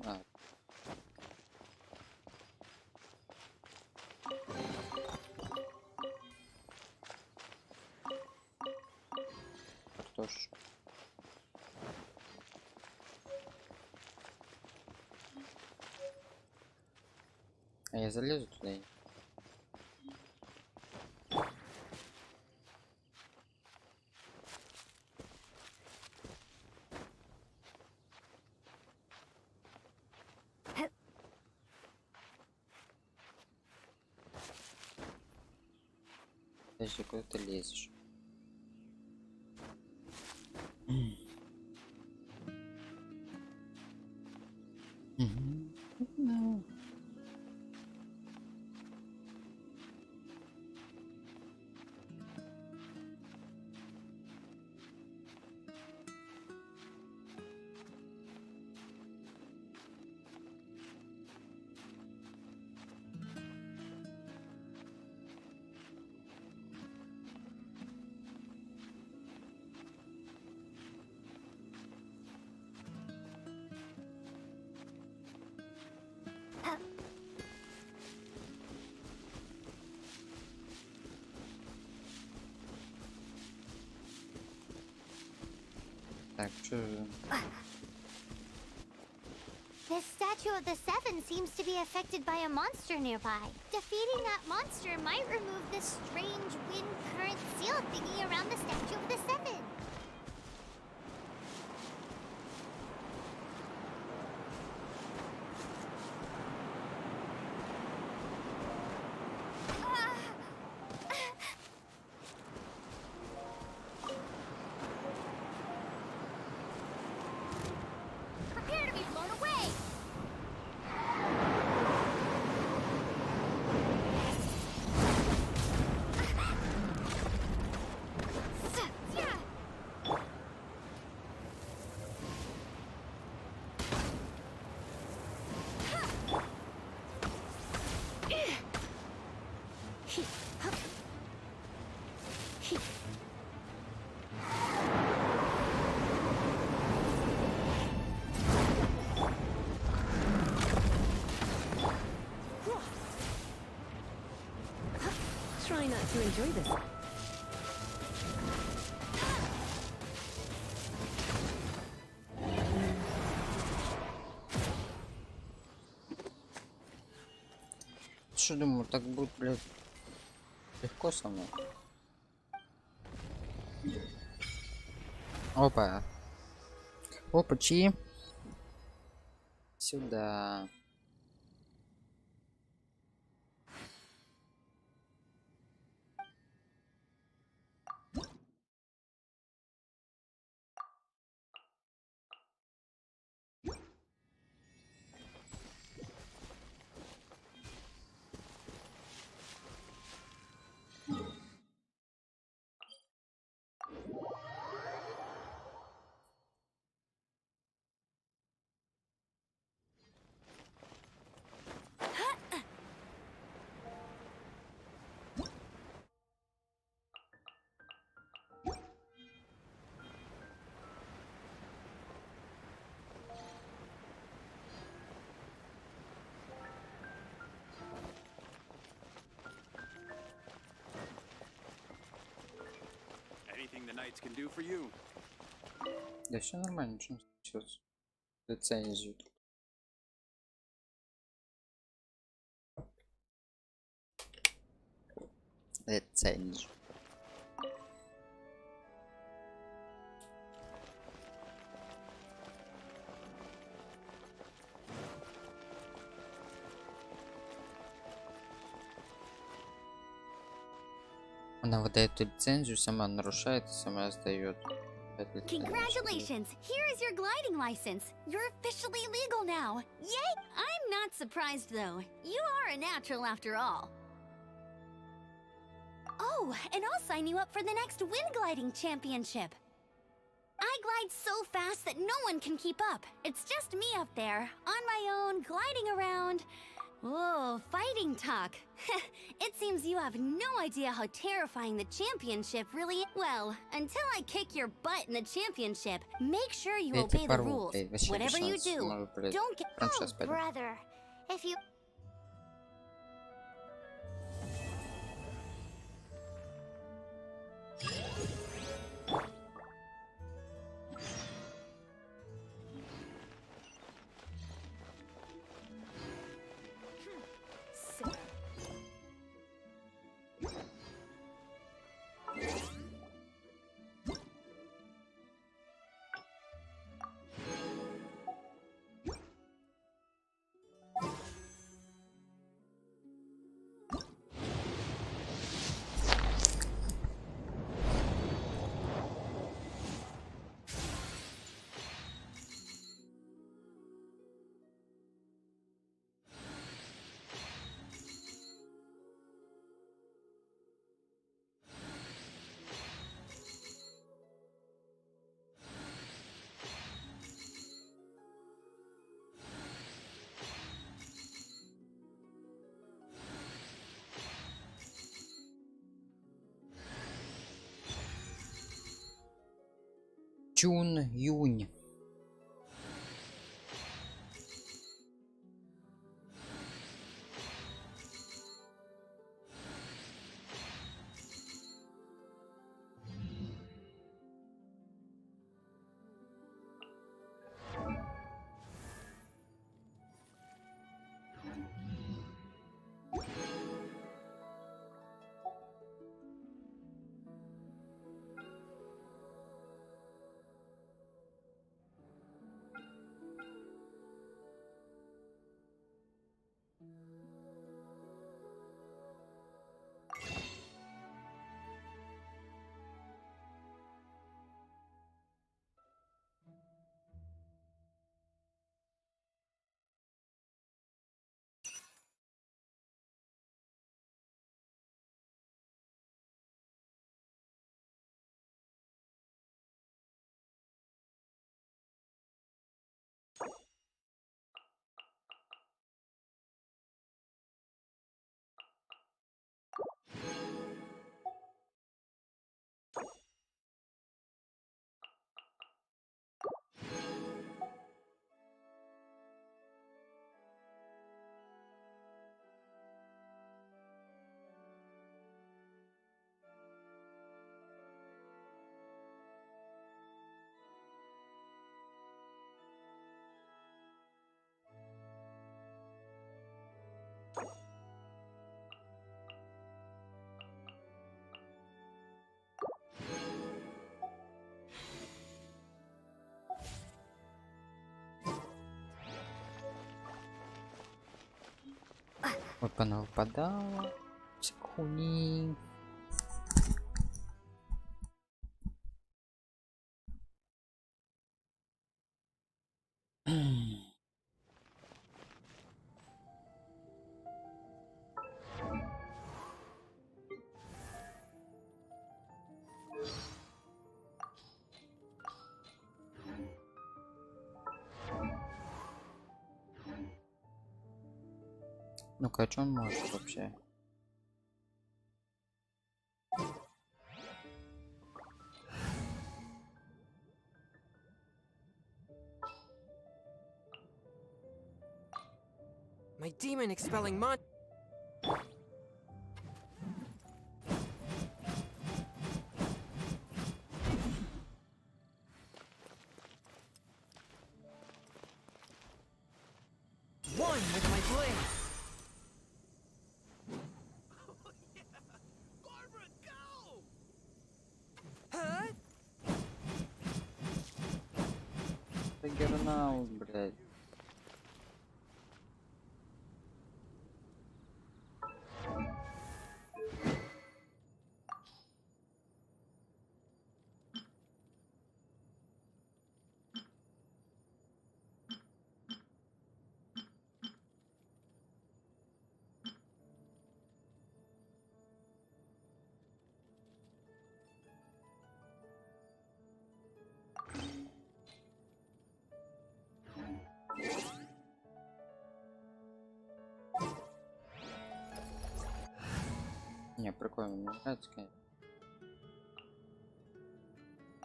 картошку. А я залезу туда. Подожди, куда ты лезешь? Так, что же? This statue of the Seven seems to be affected by a monster nearby. Defeating that monster might remove this strange wind current seal thingy around the statue of the Seven. Prepare to be blown away! Try not to enjoy this. Что думаю, так будет, блядь, легко со мной. Опа. Опачи. Сюда. Anything the knights can do for you. Да все нормально, ничего не случилось. Лицензию. Лицензию. Она выдает эту лицензию, сама нарушает и сама сдает. Congratulations! Here is your gliding license. You're officially legal now. Yay! I'm not surprised though. You are a natural after all. Oh, and I'll sign you up for the next wind gliding championship. I glide so fast that no one can keep up. It's just me up there, on my own, gliding around. Oh, fighting talk. It seems you have no idea how terrifying the championship really is. Well, until I kick your butt in the championship, make sure you obey the rules. Whatever you do, don't get... Oh, brother. If you... Чун Юнь. понавпадало. Хуйни. Ну-ка, что он может вообще? My demon expelling mon. One with my blade. Barbara, go! Huh? Триггернул, блядь. Не, прикольно, мне нравится, конечно.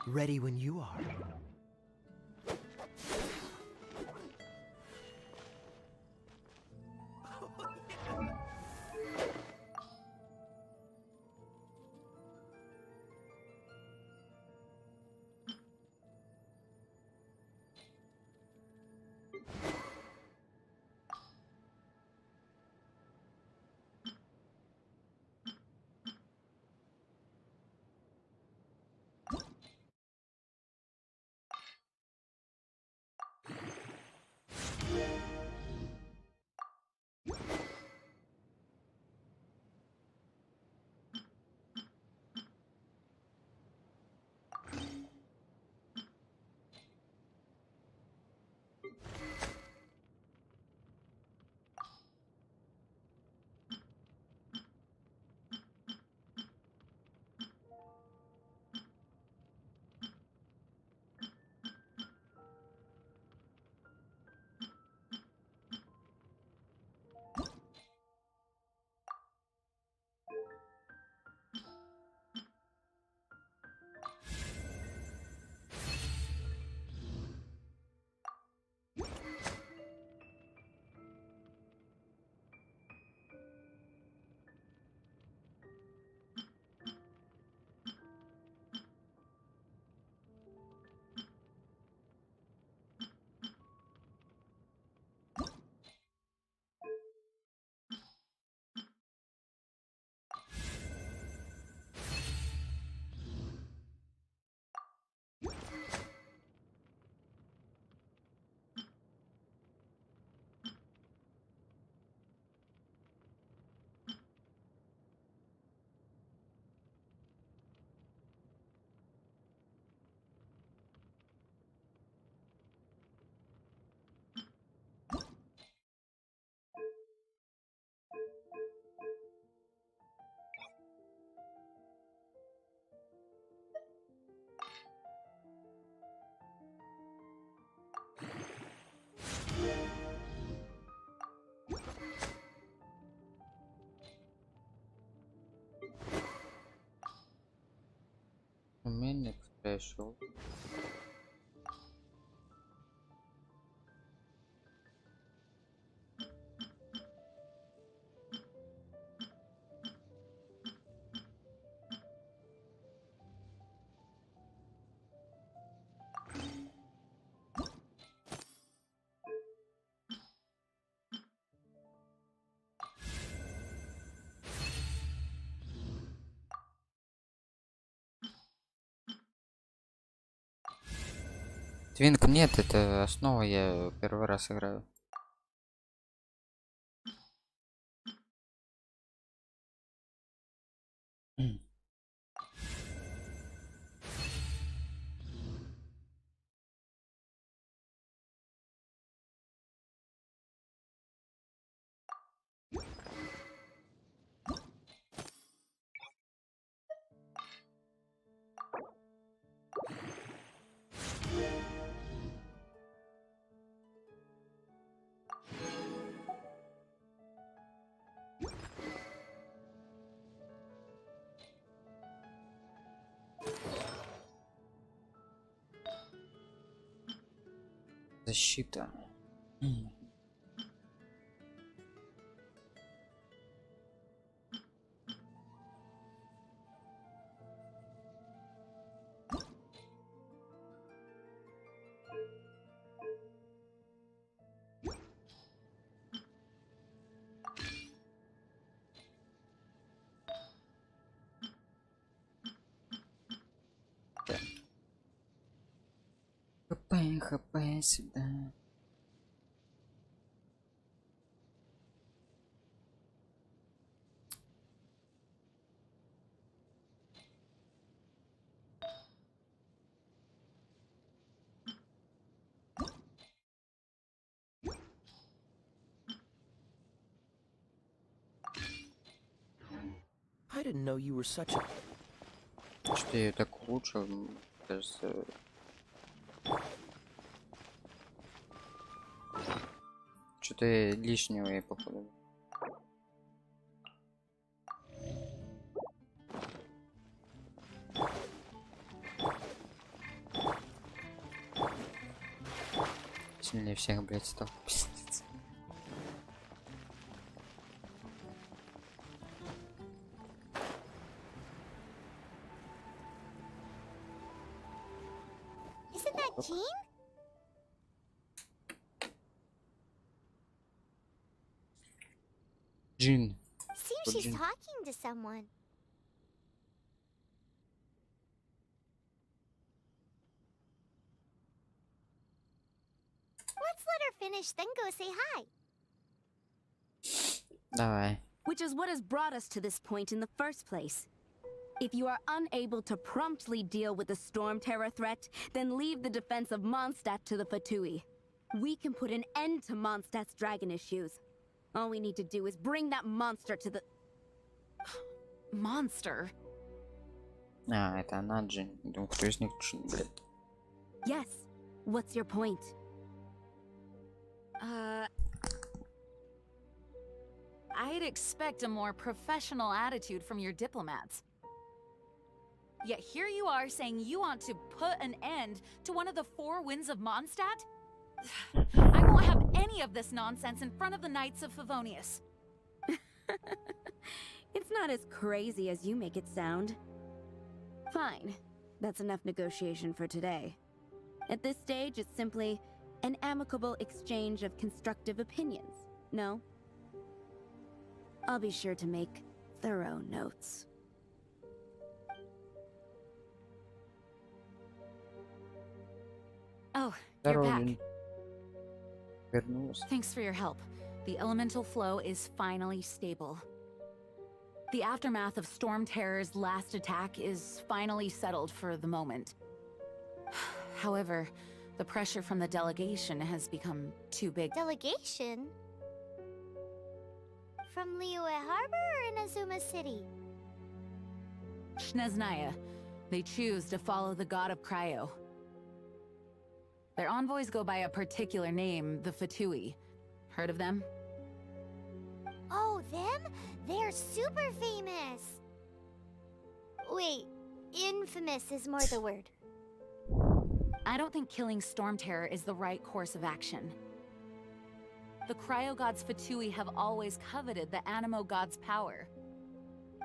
Ready when you are. Умельник пришел. Твинк нет, это основа, я первый раз играю. Защита. ХП сюда. I didn't know you were such a... Что я так лучше, кажется. Что-то лишнего я походу. Сильнее всех, блядь, стал пиздец. Isn't that Jean? Джин. Seems she's talking to someone. Let's let her finish, then go say hi. Давай. Which is what has brought us to this point in the first place. If you are unable to promptly deal with the storm terror threat, then leave the defense of Mondstadt to the Fatui. We can put an end to Mondstadt's dragon issues. All we need to do is bring that monster to the... Monster? А, это она, Джин. Думаю, кто из них Джин, блядь. Yes. What's your point? I'd expect a more professional attitude from your diplomats. Yet here you are saying you want to put an end to one of the four winds of Mondstadt? I won't have any of this nonsense in front of the Knights of Favonius. It's not as crazy as you make it sound. Fine. That's enough negotiation for today. At this stage, it's simply an amicable exchange of constructive opinions, no? I'll be sure to make thorough notes. Oh, you're back. Здорово, вернулась. Thanks for your help. The elemental flow is finally stable. The aftermath of Storm Terror's last attack is finally settled for the moment. However, the pressure from the delegation has become too big. Delegation? From Liyue Harbor or Inazuma City? Shneznaya. They choose to follow the god of Cryo. Their envoys go by a particular name, the Fatui. Heard of them? Oh, them? They're super famous! Wait, infamous is more the word. I don't think killing Storm Terror is the right course of action. The Cryo God's Fatui have always coveted the Animo God's power.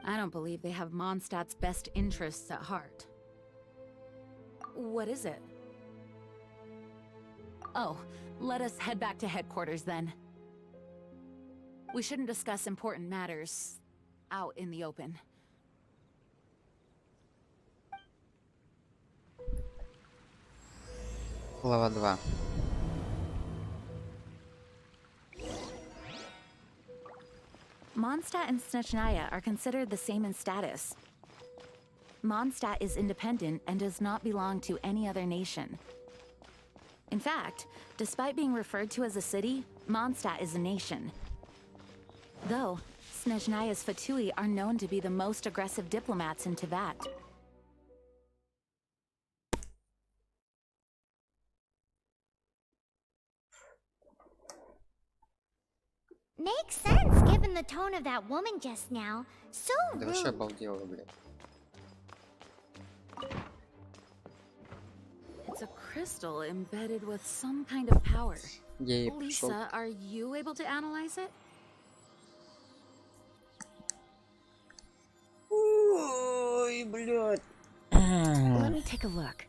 I don't believe they have Mondstadt's best interests at heart. What is it? Oh, let us head back to headquarters then. We shouldn't discuss important matters out in the open. Глава 2. Mondstadt and Snezhnaya are considered the same in status. Mondstadt is independent and does not belong to any other nation. In fact, despite being referred to as a city, Mondstadt is a nation. Though, Snezhnaya's Fatui are known to be the most aggressive diplomats in Tibet. Makes sense, given the tone of that woman just now. So Да вообще rude. обалдела, блядь. It's a crystal embedded with some kind of power. Я ей пришел. Lisa, are you able to analyze it? Ой, блядь. Let me take a look.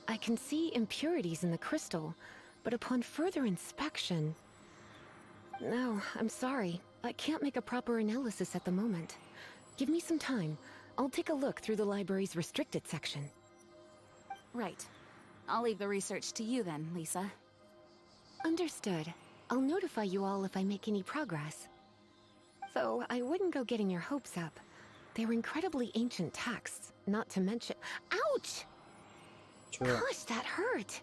I can see impurities in the crystal, but upon further inspection... No, I'm sorry. I can't make a proper analysis at the moment. Give me some time. I'll take a look through the library's restricted section. Right. I'll leave the research to you then, Lisa. Understood. I'll notify you all if I make any progress. Though I wouldn't go getting your hopes up. They're incredibly ancient texts, not to mention... Ouch! Чё? Gosh, that hurt!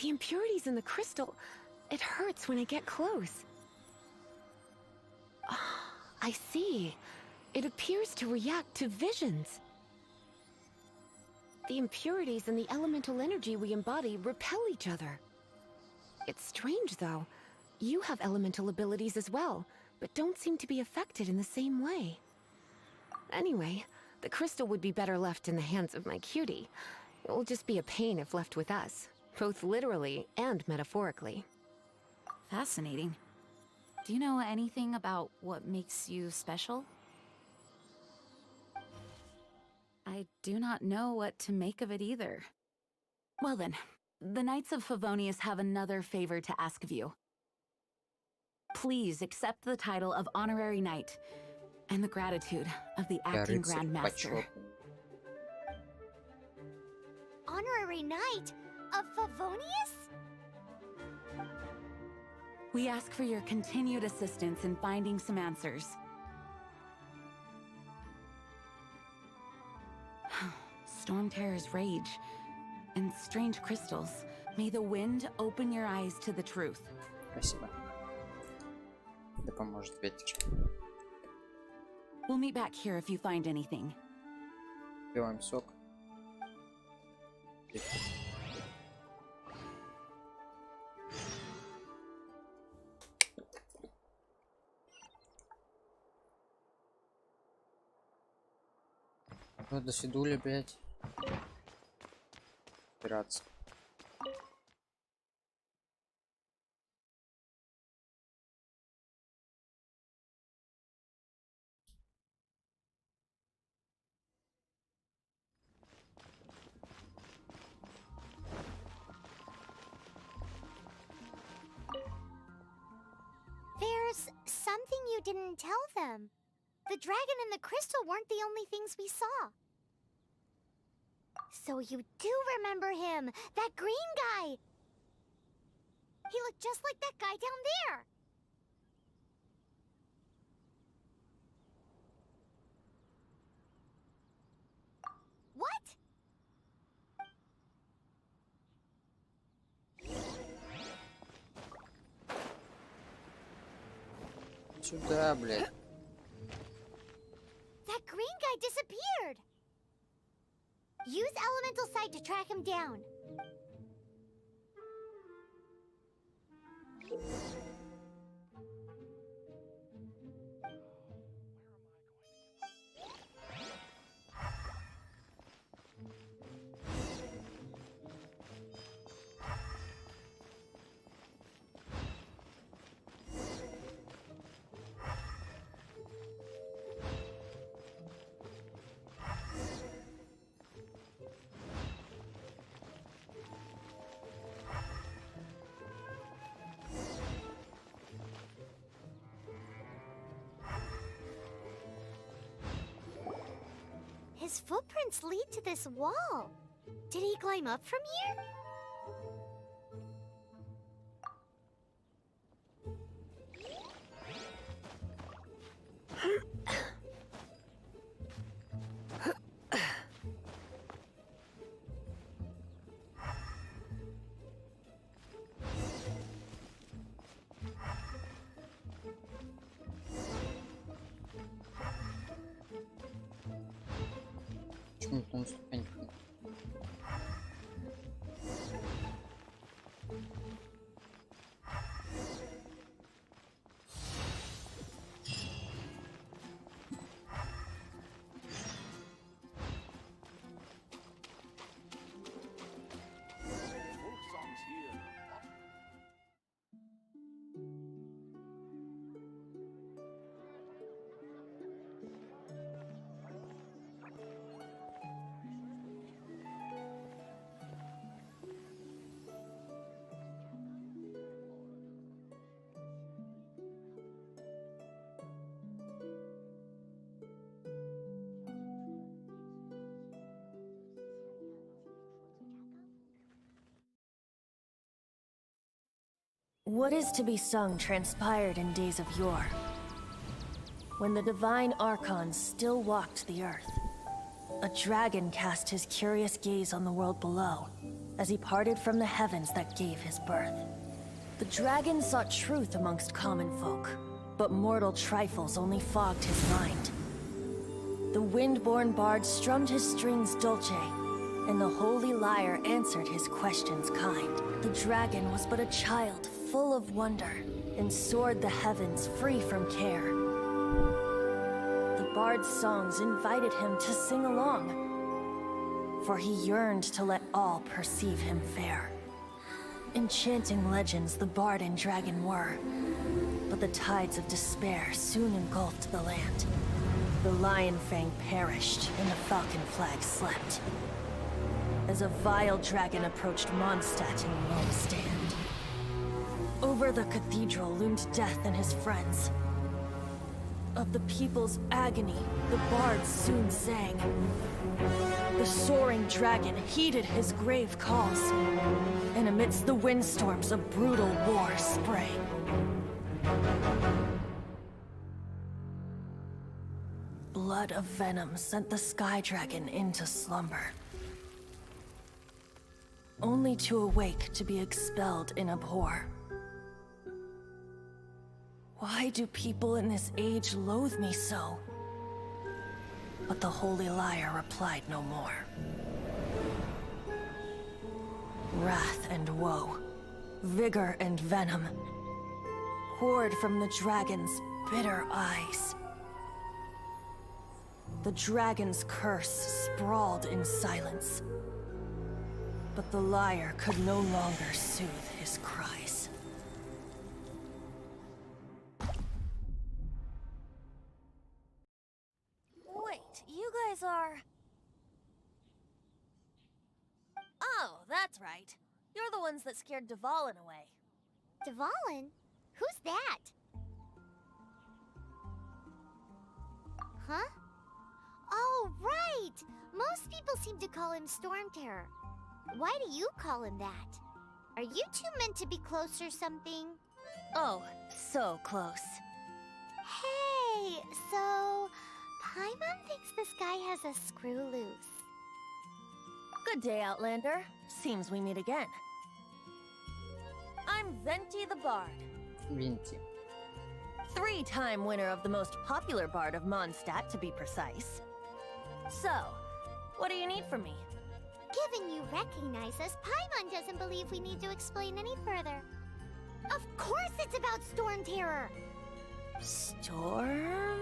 The impurities in the crystal... It hurts when I get close. Ah, I see. It appears to react to visions. The impurities and the elemental energy we embody repel each other. It's strange, though. You have elemental abilities as well, but don't seem to be affected in the same way. Anyway, the crystal would be better left in the hands of my cutie. It will just be a pain if left with us, both literally and metaphorically. Fascinating. Do you know anything about what makes you special? I do not know what to make of it either. Well then, the Knights of Favonius have another favor to ask of you. Please accept the title of Honorary Knight and the gratitude of the Я Acting рыцарь Grandmaster. почетный. Honorary Knight of Favonius? We ask for your continued assistance in finding some answers. Storm terrors rage, and strange crystals. May the wind open your eyes to the truth. Спасибо. Да поможет ветер. We'll meet back here if you find anything. Пиваем сок. Ну, до свидули, блять. Пираться. There's something you didn't tell them. The dragon and the crystal weren't the only things we saw. So you do remember him, that green guy. He looked just like that guy down there. What? Сюда, блядь. That green guy disappeared. Use elemental sight to track him down. His footprints lead to this wall. Did he climb up from here? Почему-то на ступеньках. What is to be sung transpired in days of yore, when the divine archons still walked the earth. A dragon cast his curious gaze on the world below, as he parted from the heavens that gave his birth. The dragon sought truth amongst common folk, but mortal trifles only fogged his mind. The wind-born bard strummed his strings dulce, and the holy lyre answered his questions kind. The dragon was but a child full of wonder, and soared the heavens free from care. The bard's songs invited him to sing along, for he yearned to let all perceive him fair. Enchanting legends the bard and dragon were, but the tides of despair soon engulfed the land. The lion fang perished, and the falcon flag slept, as a vile dragon approached Mondstadt in lone stand. Over the cathedral loomed death and his friends. Of the people's agony, the bards soon sang. The soaring dragon heeded his grave calls, and amidst the windstorms a brutal war sprang. Blood of venom sent the sky dragon into slumber, only to awake to be expelled in abhor. Why do people in this age loathe me so? But the holy lyre replied no more. Wrath and woe, vigor and venom, poured from the dragon's bitter eyes. The dragon's curse sprawled in silence, but the lyre could no longer soothe his cries. Wait, you guys are... Oh, that's right. You're the ones that scared Dvalin away. Dvalin? Who's that? Huh? Oh, right! Most people seem to call him Storm Terror. Why do you call him that? Are you two meant to be close or something? Oh, so close. Hey, so... Paimon thinks this guy has a screw loose. Good day, Outlander. Seems we meet again. I'm Venti the Bard. Винти. 3-time winner of the most popular bard of Mondstadt, to be precise. So, what do you need from me? Given you recognize us, Paimon doesn't believe we need to explain any further. Of course it's about Storm Terror! Storm?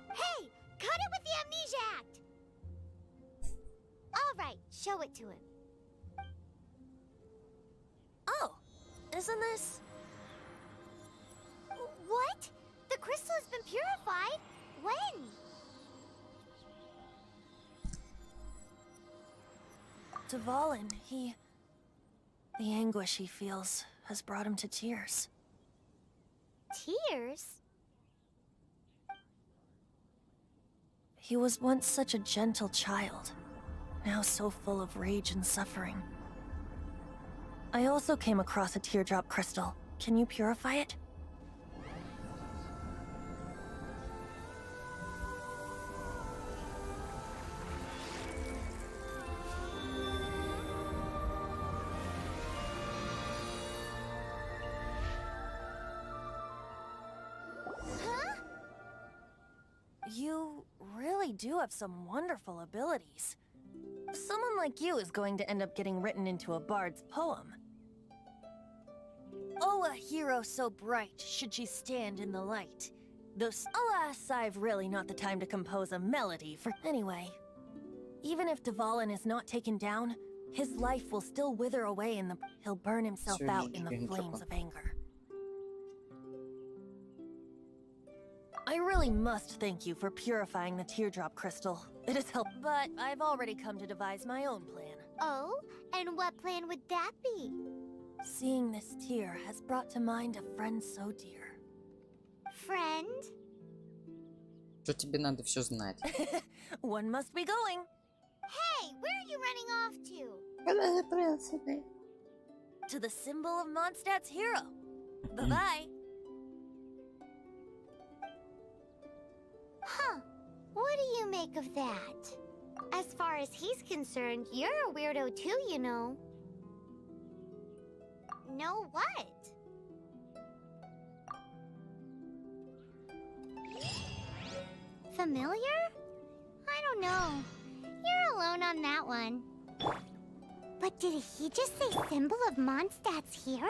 Hey! Cut it with the Amnesia Act! Alright, show it to him. Oh, isn't this... What? The crystal has been purified? When? Dvalin, the anguish he feels has brought him to tears. Tears? He was once such a gentle child, now so full of rage and suffering. I also came across a teardrop crystal. Can you purify it? You really do have some wonderful abilities. Someone like you is going to end up getting written into a bard's poem. Oh, a hero so bright, should she stand in the light. Though, alas, I've really not the time to compose a melody for... Anyway, even if Dvalin is not taken down, his life will still wither away in the... He'll burn himself out in the flames of anger. I really must thank you for purifying the teardrop crystal. It has helped, but I've already come to devise my own plan. Oh? And what plan would that be? Seeing this tear has brought to mind a friend so dear. Friend? Что тебе надо все знать? One must be going. Hey, where are you running off to? to the symbol of Mondstadt's hero. Bye-bye. Huh. What do you make of that? As far as he's concerned, you're a weirdo too, you know. Know what? Familiar? I don't know. You're alone on that one. But did he just say symbol of Mondstadt's hero?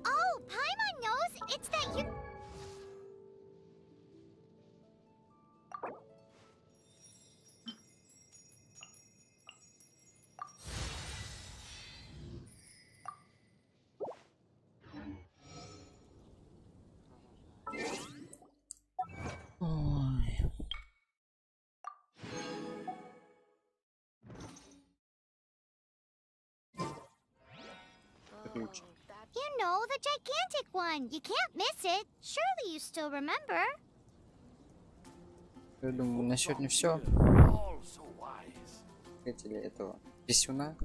Oh, Paimon knows it's that you... You know, the gigantic one. You can't miss it. Surely you still remember. Я думаю, на сегодня все. Хотели этого писюна.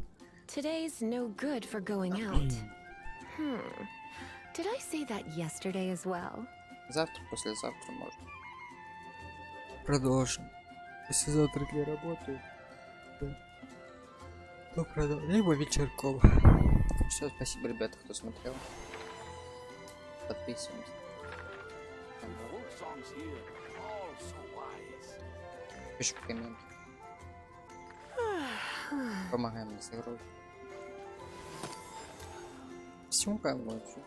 Today's no good for going out. Did I say that yesterday as well? Завтра, послезавтра можно. Продолжим. Послезавтра не работаю. То продолжим. Либо вечерком. Все, спасибо, ребята, кто смотрел. Подписываемся. Пиши коммент. Помогаем с игрой. Всем как ночью.